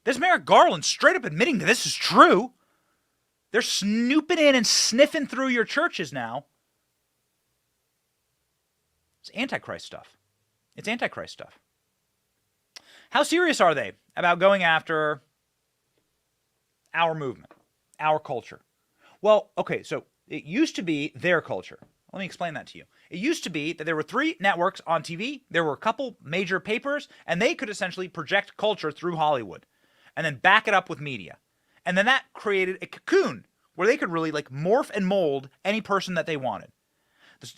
There's Merrick Garland straight up admitting that this is true. They're snooping in and sniffing through your churches now. It's Antichrist stuff. It's Antichrist stuff. How serious are they about going after our movement, our culture? Well, okay, so it used to be their culture. Let me explain that to you. It used to be that there were 3 networks on TV, there were a couple major papers, and they could essentially project culture through Hollywood and then back it up with media. And then that created a cocoon where they could really morph and mold any person that they wanted.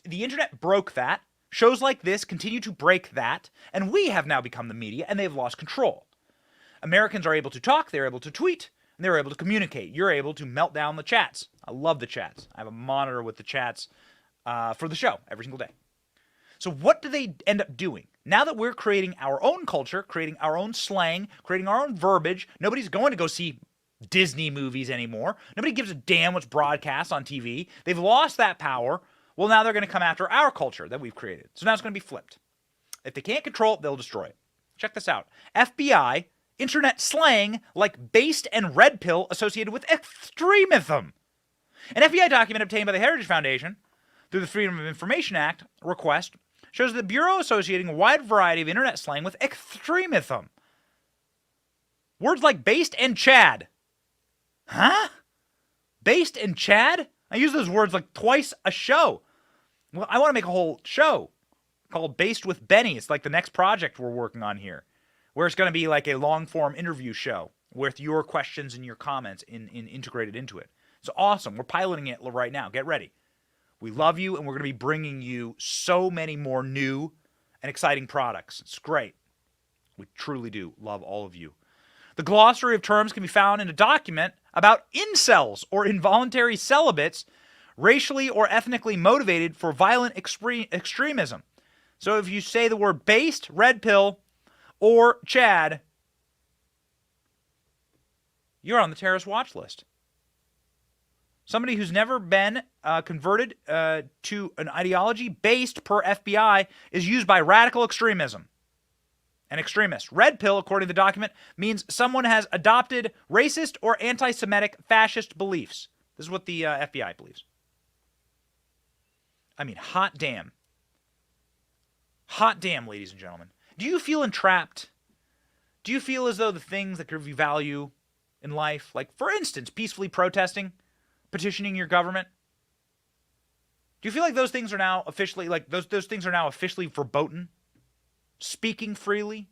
The internet broke that. Shows like this continue to break that, and we have now become the media, and they've lost control. Americans are able to talk, they're able to tweet, and they're able to communicate. You're able to melt down the chats. I love the chats. I have a monitor with the chats for the show every single day. So what do they end up doing? Now that we're creating our own culture, creating our own slang, creating our own verbiage, nobody's going to go see Disney movies anymore. Nobody gives a damn what's broadcast on TV. They've lost that power. Well, now they're going to come after our culture that we've created. So now it's going to be flipped. If they can't control it, they'll destroy it. Check this out. FBI, internet slang like based and red pill associated with extremism. An FBI document obtained by the Heritage Foundation through the Freedom of Information Act request shows the Bureau associating a wide variety of internet slang with extremism. Words like based and Chad. Huh? Based and Chad? I use those words like twice a show. Well, I want to make a whole show called Based with Benny. It's like the next project we're working on here, where it's going to be like a long-form interview show with your questions and your comments integrated into it. It's awesome. We're piloting it right now. Get ready. We love you, and we're going to be bringing you so many more new and exciting products. It's great. We truly do love all of you. The glossary of terms can be found in a document about incels or involuntary celibates, racially or ethnically motivated for violent extremism. So if you say the word based, red pill, or Chad, you're on the terrorist watch list. Somebody who's never been converted to an ideology based per FBI is used by radical extremism. An extremist. Red pill, according to the document, means someone has adopted racist or anti-Semitic fascist beliefs. This is what the FBI believes. I mean, hot damn. Hot damn, ladies and gentlemen. Do you feel entrapped? Do you feel as though the things that give you value in life, like, for instance, peacefully protesting, petitioning your government, do you feel like those things are now officially, like, those things are now officially verboten? Speaking freely,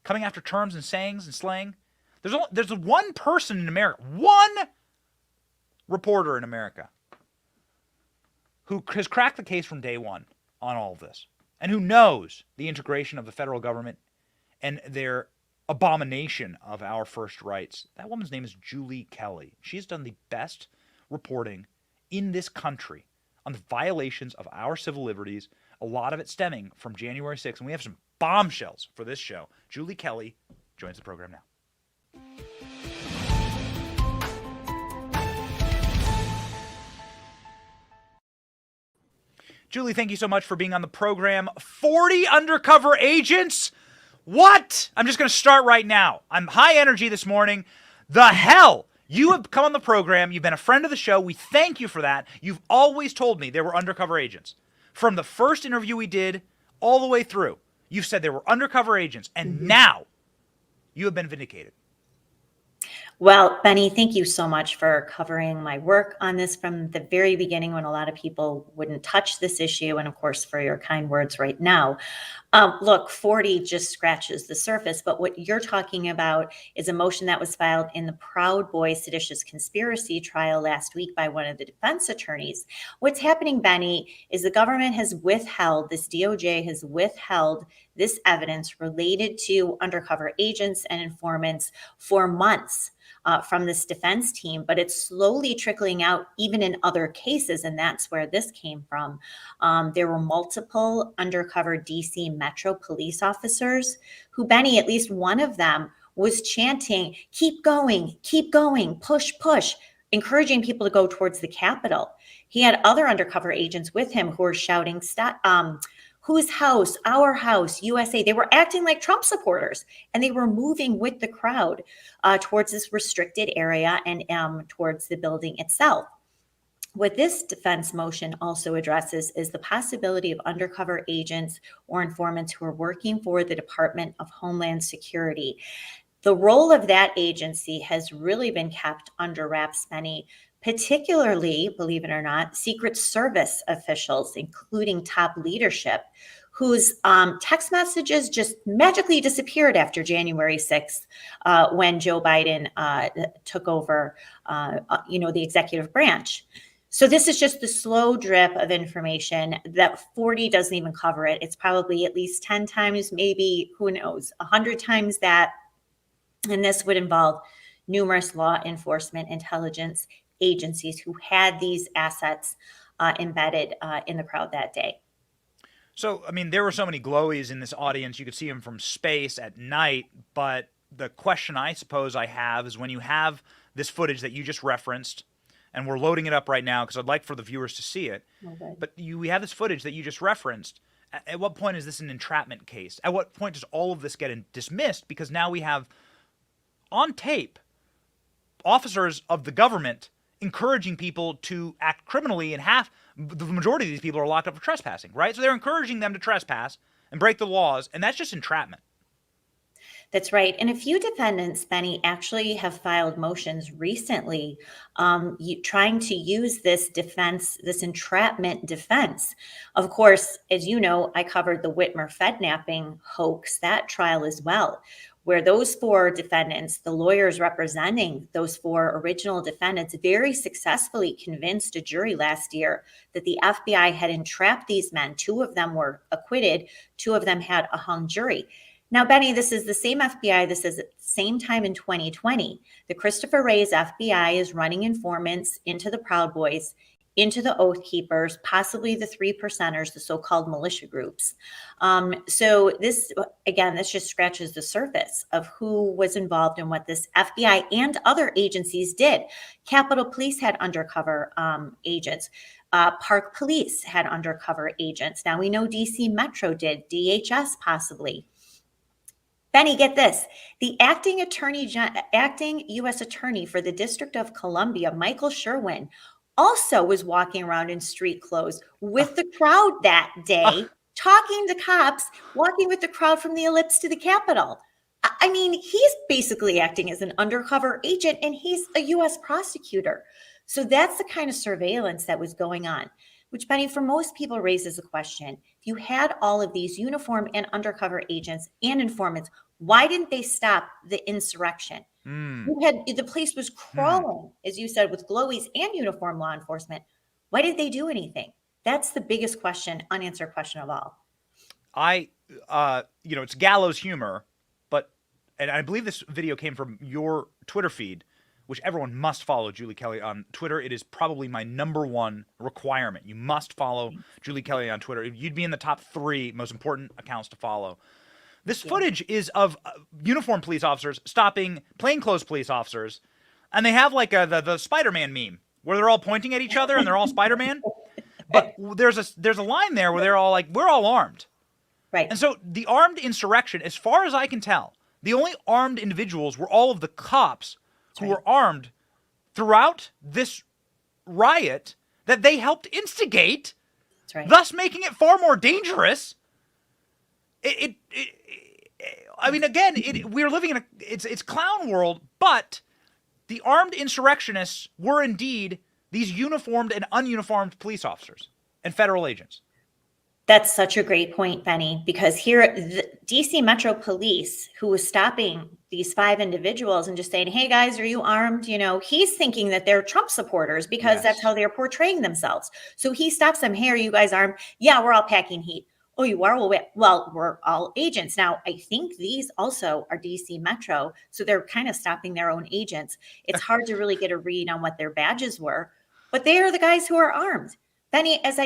coming after terms and sayings and slang. There's one person in America, one reporter in America who has cracked the case from day one on all of this and who knows the integration of the federal government and their abomination of our first rights. That woman's name is Julie Kelly. She's done the best reporting in this country on the violations of our civil liberties, a lot of it stemming from January 6th. And we have some bombshells for this show. Julie Kelly joins the program now. Julie, thank you so much for being on the program. 40 undercover agents? What? I'm just going to start right now. I'm high energy this morning. The hell? You have come on the program. You've been a friend of the show. We thank you for that. You've always told me there were undercover agents. From the first interview we did all the way through, you've said there were undercover agents, and now you have been vindicated. Well, Benny, thank you so much for covering my work on this from the very beginning when a lot of people wouldn't touch this issue, and of course for your kind words right now. Look, 40 just scratches the surface, but what you're talking about is a motion that was filed in the Proud Boys seditious conspiracy trial last week by one of the defense attorneys. What's happening, Benny, is the government has withheld, this DOJ has withheld this evidence related to undercover agents and informants for months. From this defense team, but it's slowly trickling out even in other cases, and that's where this came from. There were multiple undercover DC Metro police officers who, Benny, at least one of them was chanting, keep going, push, push, encouraging people to go towards the Capitol. He had other undercover agents with him who were shouting, whose house, our house, USA. They were acting like Trump supporters, and they were moving with the crowd towards this restricted area and towards the building itself. What this defense motion also addresses is the possibility of undercover agents or informants who are working for the Department of Homeland Security. The role of that agency has really been kept under wraps, Benny, particularly, believe it or not, Secret Service officials, including top leadership, whose text messages just magically disappeared after January 6th when Joe Biden took over, the executive branch. So this is just the slow drip of information that 40 doesn't even cover it. It's probably at least 10 times, maybe, who knows, 100 times that. And this would involve numerous law enforcement intelligence agencies who had these assets embedded in the crowd that day. So, I mean, there were so many glowies in this audience. You could see them from space at night. But the question I suppose I have is when you have this footage that you just referenced, and we're loading it up right now because I'd like for the viewers to see it. Okay. But we have this footage that you just referenced. At what point is this an entrapment case? At what point does all of this get dismissed? Because now we have on tape officers of the government encouraging people to act criminally, and the majority of these people are locked up for trespassing, right? So they're encouraging them to trespass and break the laws, and that's just entrapment. That's right. And a few defendants, Benny, actually have filed motions recently trying to use this defense, this entrapment defense. Of course, as you know, I covered the Whitmer Fednapping hoax, that trial as well, where those four defendants, the lawyers representing those four original defendants, very successfully convinced a jury last year that the FBI had entrapped these men. Two of them were acquitted. Two of them had a hung jury. Now, Benny, this is the same FBI. This is at the same time in 2020. The Christopher Wray's FBI is running informants into the Proud Boys, into the Oath Keepers, possibly the 3%ers, the so-called militia groups. So this, again, this just scratches the surface of who was involved in what this FBI and other agencies did. Capitol Police had undercover agents. Park Police had undercover agents. Now we know DC Metro did, DHS possibly. Benny, get this. The acting U.S. Attorney for the District of Columbia, Michael Sherwin, also was walking around in street clothes with the crowd that day, talking to cops, walking with the crowd from the Ellipse to the Capitol. I mean, he's basically acting as an undercover agent, and he's a U.S. prosecutor. So that's the kind of surveillance that was going on, which, Benny, for most people raises a question. If you had all of these uniform and undercover agents and informants, why didn't they stop the insurrection? You had, the place was crawling, as you said, with glowies and uniformed law enforcement. Why did they do anything? That's the biggest question, unanswered question of all. It's gallows humor, and I believe this video came from your Twitter feed, which everyone must follow Julie Kelly on Twitter. It is probably my #1 requirement. You must follow Julie Kelly on Twitter. You'd be in the top 3 most important accounts to follow. This footage is of uniformed police officers stopping plainclothes police officers, and they have like the Spider-Man meme where they're all pointing at each other and they're all Spider-Man. But there's a line there where they're all like, "We're all armed," right? And so the armed insurrection, as far as I can tell, the only armed individuals were all of the cops who were armed throughout this riot that they helped instigate, thus making it far more dangerous. I mean, again, we're living in it's clown world, but the armed insurrectionists were indeed these uniformed and ununiformed police officers and federal agents. That's such a great point, Benny, because here, the DC Metro Police, who was stopping these 5 individuals and just saying, "Hey guys, are you armed?" You know, he's thinking that they're Trump supporters because that's how they're portraying themselves. So he stops them. "Hey, are you guys armed?" "Yeah, we're all packing heat." "Oh, you are?" Well, we're all agents. Now, I think these also are DC Metro, so they're kind of stopping their own agents. It's hard to really get a read on what their badges were, but they are the guys who are armed. Benny, as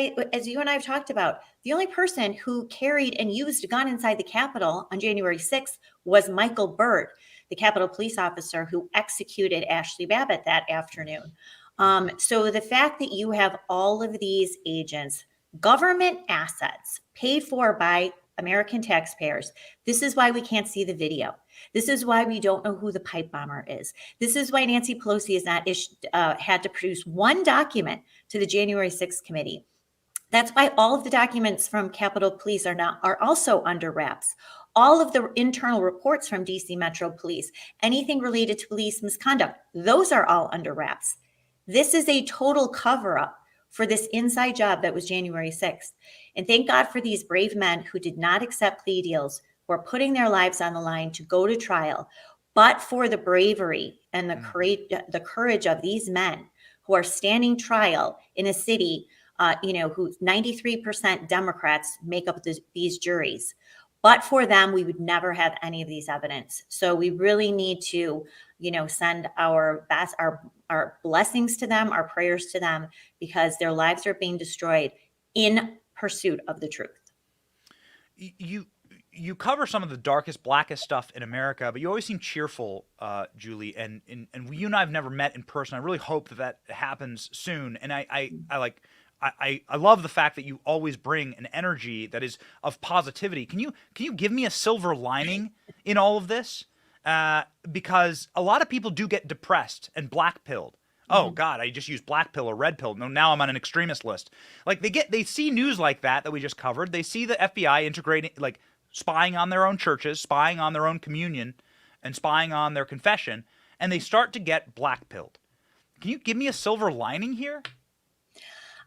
you and I have talked about, the only person who carried and used a gun inside the Capitol on January 6th was Michael Byrd, the Capitol police officer who executed Ashley Babbitt that afternoon. So the fact that you have all of these agents, government assets paid for by American taxpayers, this is why we can't see the video. This is why we don't know who the pipe bomber is. This is why Nancy Pelosi has not had to produce one document to the January 6th committee. That's why all of the documents from Capitol Police are also under wraps. All of the internal reports from DC Metro Police, anything related to police misconduct, those are all under wraps. This is a total cover-up for this inside job that was January 6th. And thank God for these brave men who did not accept plea deals, who are putting their lives on the line to go to trial, but for the bravery and the courage of these men who are standing trial in a city, who 93% Democrats make up these juries. But for them, we would never have any of these evidence. So we really need to, send our blessings to them, our prayers to them, because their lives are being destroyed in pursuit of the truth. You cover some of the darkest, blackest stuff in America, but you always seem cheerful, Julie. And you and I have never met in person. I really hope that happens soon. And I love the fact that you always bring an energy that is of positivity. Can you give me a silver lining in all of this? Because a lot of people do get depressed and black-pilled. Oh God, I just used black pill or red pill. No, now I'm on an extremist list. Like they see news like that we just covered. They see the FBI integrating, like spying on their own churches, spying on their own communion, and spying on their confession, and they start to get black-pilled. Can you give me a silver lining here?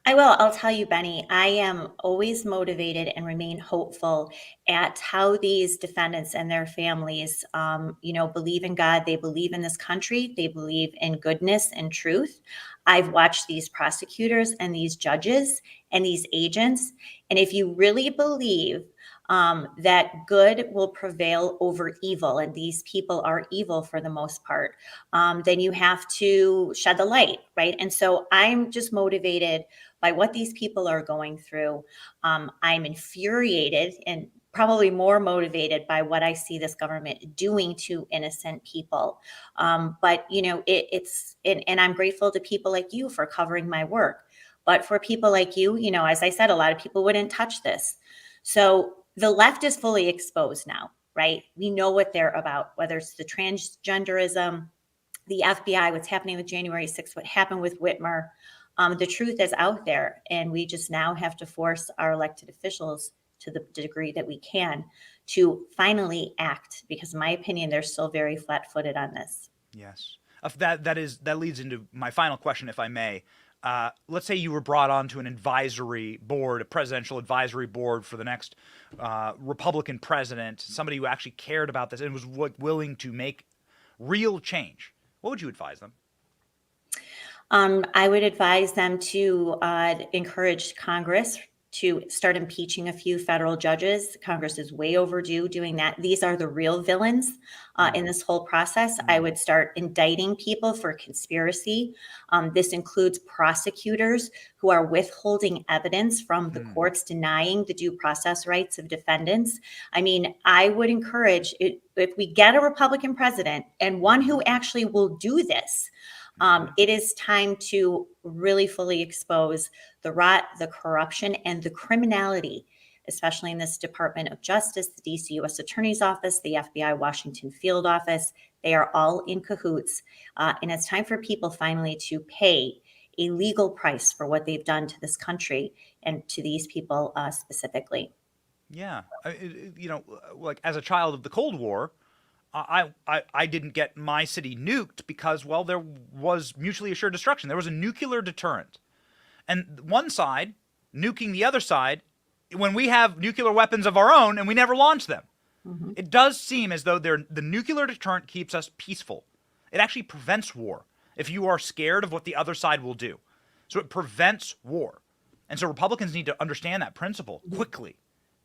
I will. I'll tell you, Benny, I am always motivated and remain hopeful at how these defendants and their families, believe in God. They believe in this country. They believe in goodness and truth. I've watched these prosecutors and these judges and these agents. And if you really believe that good will prevail over evil, and these people are evil for the most part, then you have to shed the light, right? And so I'm just motivated by what these people are going through. I'm infuriated and probably more motivated by what I see this government doing to innocent people. But and I'm grateful to people like you for covering my work. But for people like you, as I said, a lot of people wouldn't touch this. So the left is fully exposed now, right? We know what they're about, whether it's the transgenderism, the FBI, what's happening with January 6th, what happened with Whitmer. The truth is out there, and we just now have to force our elected officials to the degree that we can to finally act, because in my opinion, they're still very flat-footed on this. Yes. That leads into my final question, if I may. Let's say you were brought onto an advisory board, a presidential advisory board for the next Republican president, somebody who actually cared about this and was willing to make real change. What would you advise them? I would advise them to encourage Congress to start impeaching a few federal judges. Congress is way overdue doing that. These are the real villains in this whole process. I would start indicting people for conspiracy. This includes prosecutors who are withholding evidence from the courts, denying the due process rights of defendants. I mean, I would encourage it, if we get a Republican president and one who actually will do this, it is time to really fully expose the rot, the corruption, and the criminality, especially in this Department of Justice, the DC U.S. Attorney's Office, the FBI Washington Field Office. They are all in cahoots. And it's time for people finally to pay a legal price for what they've done to this country and to these people specifically. Yeah. Like as a child of the Cold War, I didn't get my city nuked because, well, there was mutually assured destruction. There was a nuclear deterrent. And one side nuking the other side when we have nuclear weapons of our own and we never launch them. Mm-hmm. It does seem as though the nuclear deterrent keeps us peaceful. It actually prevents war if you are scared of what the other side will do. So it prevents war. And so Republicans need to understand that principle quickly.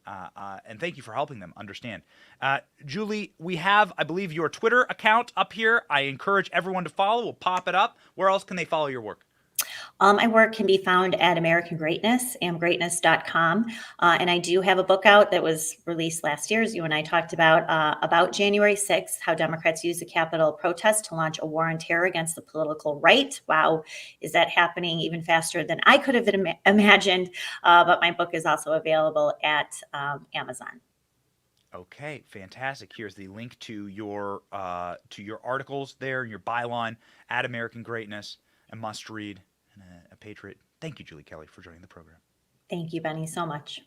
And thank you for helping them understand. Julie, we have, I believe, your Twitter account up here. I encourage everyone to follow. We'll pop it up. Where else can they follow your work? My work can be found at American Greatness, amgreatness.com. And I do have a book out that was released last year, as you and I talked about January 6th, how Democrats used the Capitol protest to launch a war on terror against the political right. Wow, is that happening even faster than I could have imagined? But my book is also available at Amazon. Okay, fantastic. Here's the link to your articles there, your byline at American Greatness, a must read and a patriot. Thank you, Julie Kelly, for joining the program. Thank you, Benny, so much.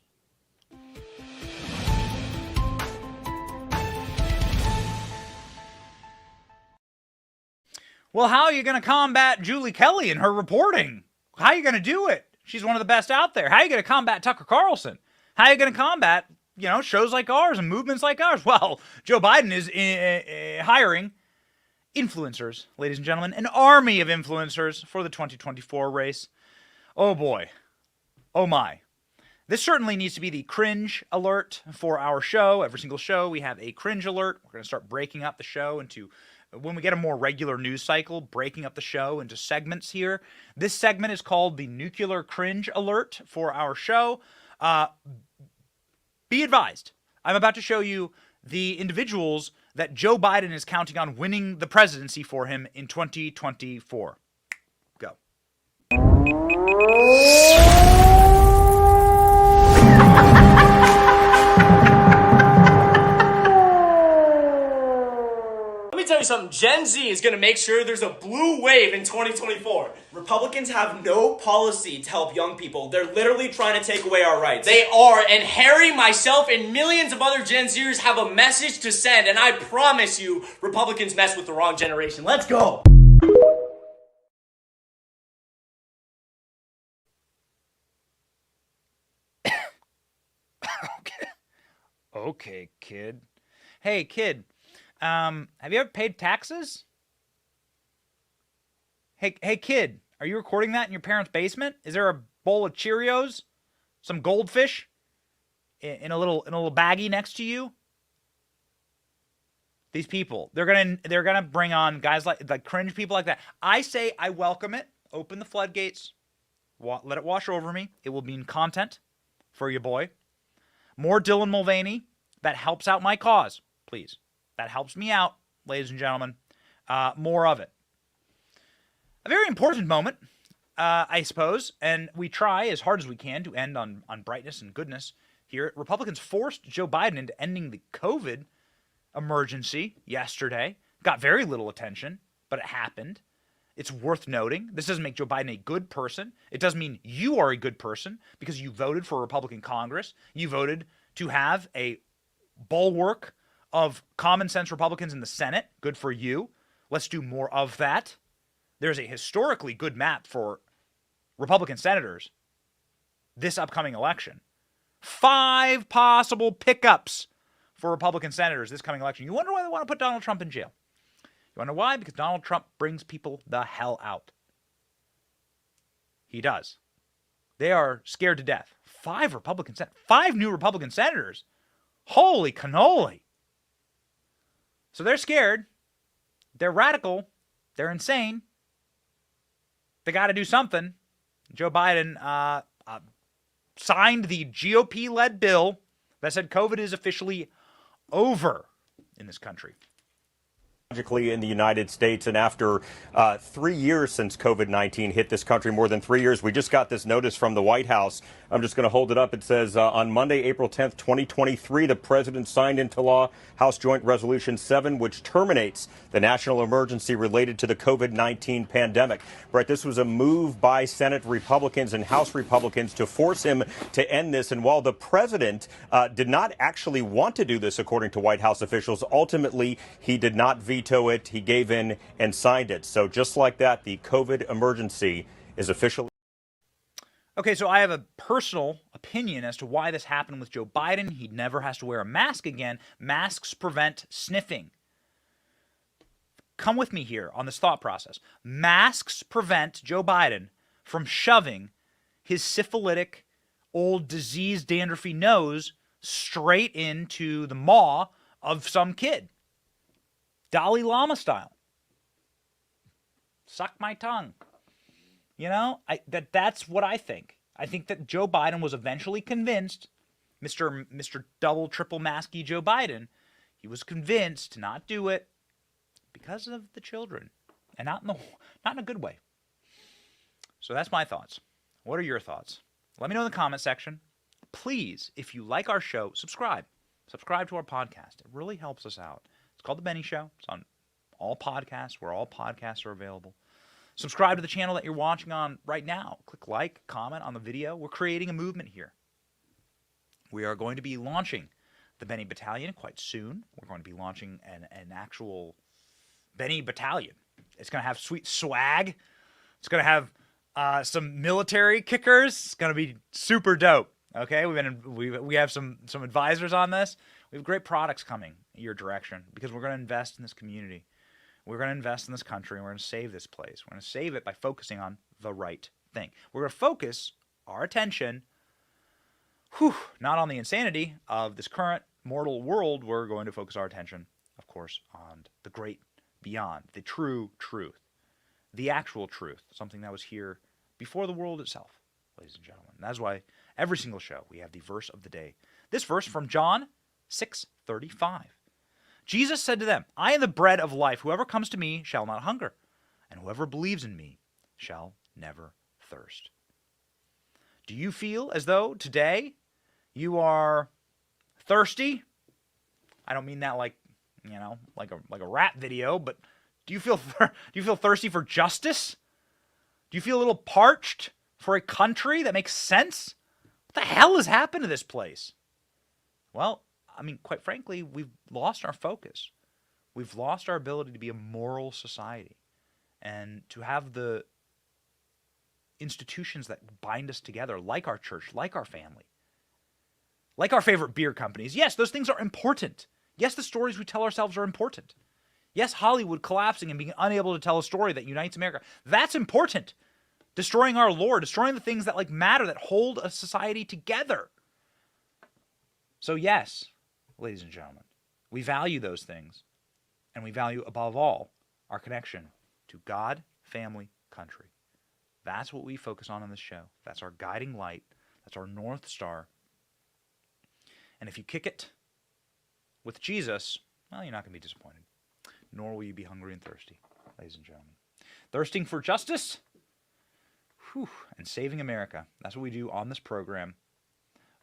Well, how are you going to combat Julie Kelly and her reporting? How are you going to do it? She's one of the best out there. How are you going to combat Tucker Carlson? How are you going to combat, shows like ours and movements like ours? Well, Joe Biden is hiring influencers, ladies and gentlemen, an army of influencers for the 2024 race. Oh boy. Oh my. This certainly needs to be the cringe alert for our show. Every single show we have a cringe alert. We're going to start breaking up the show into, when we get a more regular news cycle, breaking up the show into segments here. This segment is called the nuclear cringe alert for our show. Be advised, I'm about to show you the individuals that Joe Biden is counting on winning the presidency for him in 2024. Go. Let me tell you something. Gen Z is going to make sure there's a blue wave in 2024. Republicans have no policy to help young people. They're literally trying to take away our rights. They are, and Harry, myself, and millions of other Gen Zers have a message to send, and I promise you, Republicans mess with the wrong generation. Let's go! Okay, kid. Hey, kid. Have you ever paid taxes? Hey, kid, are you recording that in your parents' basement? Is there a bowl of Cheerios? Some goldfish? in a little baggie next to you. These people, they're gonna bring on guys like cringe people like that. I say I welcome it. Open the floodgates. Let it wash over me. It will mean content for your boy. More Dylan Mulvaney. That helps out my cause, please. That helps me out, ladies and gentlemen. More of it. A very important moment, I suppose, and we try as hard as we can to end on brightness and goodness here. Republicans forced Joe Biden into ending the COVID emergency yesterday. Got very little attention, but it happened. It's worth noting. This doesn't make Joe Biden a good person. It does mean you are a good person because you voted for a Republican Congress. You voted to have a bulwark of common sense Republicans in the Senate. Good for you. Let's do more of that. There's a historically good map for Republican senators this upcoming election. 5 possible pickups for Republican senators this coming election. You wonder why they want to put Donald Trump in jail. You wonder why? Because Donald Trump brings people the hell out. He does. They are scared to death. 5 new Republican senators. Holy cannoli. So they're scared. They're radical. They're insane. They got to do something. Joe Biden signed the GOP-led bill that said COVID is officially over in this country. In the United States, and after 3 years since COVID-19 hit this country, more than 3 years, we just got this notice from the White House. I'm just going to hold it up. It says on Monday, April 10th, 2023, the president signed into law House Joint Resolution 7, which terminates the national emergency related to the COVID-19 pandemic. Brett, this was a move by Senate Republicans and House Republicans to force him to end this. And while the president did not actually want to do this, according to White House officials, ultimately he did not veto it. He gave in and signed it. So just like that, the COVID emergency is officially. Okay, so I have a personal opinion as to why this happened with Joe Biden. He never has to wear a mask again. Masks prevent sniffing. Come with me here on this thought process. Masks prevent Joe Biden from shoving his syphilitic, old, diseased, dandruffy nose straight into the maw of some kid. Dalai Lama style. Suck my tongue. You know, that's what I think. I think that Joe Biden was eventually convinced, Mr. Double, Triple Masky Joe Biden, he was convinced to not do it because of the children, and not in a good way. So that's my thoughts. What are your thoughts? Let me know in the comment section. Please, if you like our show, subscribe. Subscribe to our podcast. It really helps us out. It's called The Benny Show. It's on all podcasts, where all podcasts are available. Subscribe to the channel that you're watching on right now. Click like, comment on the video. We're creating a movement here. We are going to be launching the Benny Battalion quite soon. We're going to be launching an actual Benny Battalion. It's going to have sweet swag. It's going to have some military kickers. It's going to be super dope. Okay, we have some advisors on this. We have great products coming your direction because we're going to invest in this community. We're going to invest in this country, and we're going to save this place. We're going to save it by focusing on the right thing. We're going to focus our attention, not on the insanity of this current mortal world. We're going to focus our attention, of course, on the great beyond, the true truth, the actual truth, something that was here before the world itself, ladies and gentlemen. And that's why every single show we have the verse of the day. This verse from John 6:35. Jesus said to them, I am the bread of life. Whoever comes to me shall not hunger, and whoever believes in me shall never thirst. Do you feel as though today you are thirsty? I don't mean that like a rap video, but do you feel thirsty for justice? Do you feel a little parched for a country that makes sense? What the hell has happened to this place? Well, I mean, quite frankly, we've lost our focus. We've lost our ability to be a moral society and to have the institutions that bind us together, like our church, like our family, like our favorite beer companies. Yes, those things are important. Yes, the stories we tell ourselves are important. Yes, Hollywood collapsing and being unable to tell a story that unites America. That's important. Destroying our lore, destroying the things that matter, that hold a society together. So yes, ladies and gentlemen, we value those things, and we value above all our connection to God, family, country. That's what we focus on this show. That's our guiding light. That's our North Star. And if you kick it with Jesus, well, you're not going to be disappointed. Nor will you be hungry and thirsty, ladies and gentlemen. Thirsting for justice and saving America. That's what we do on this program.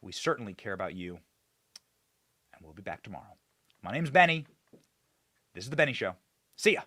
We certainly care about you. And we'll be back tomorrow. My name's Benny. This is The Benny Show. See ya.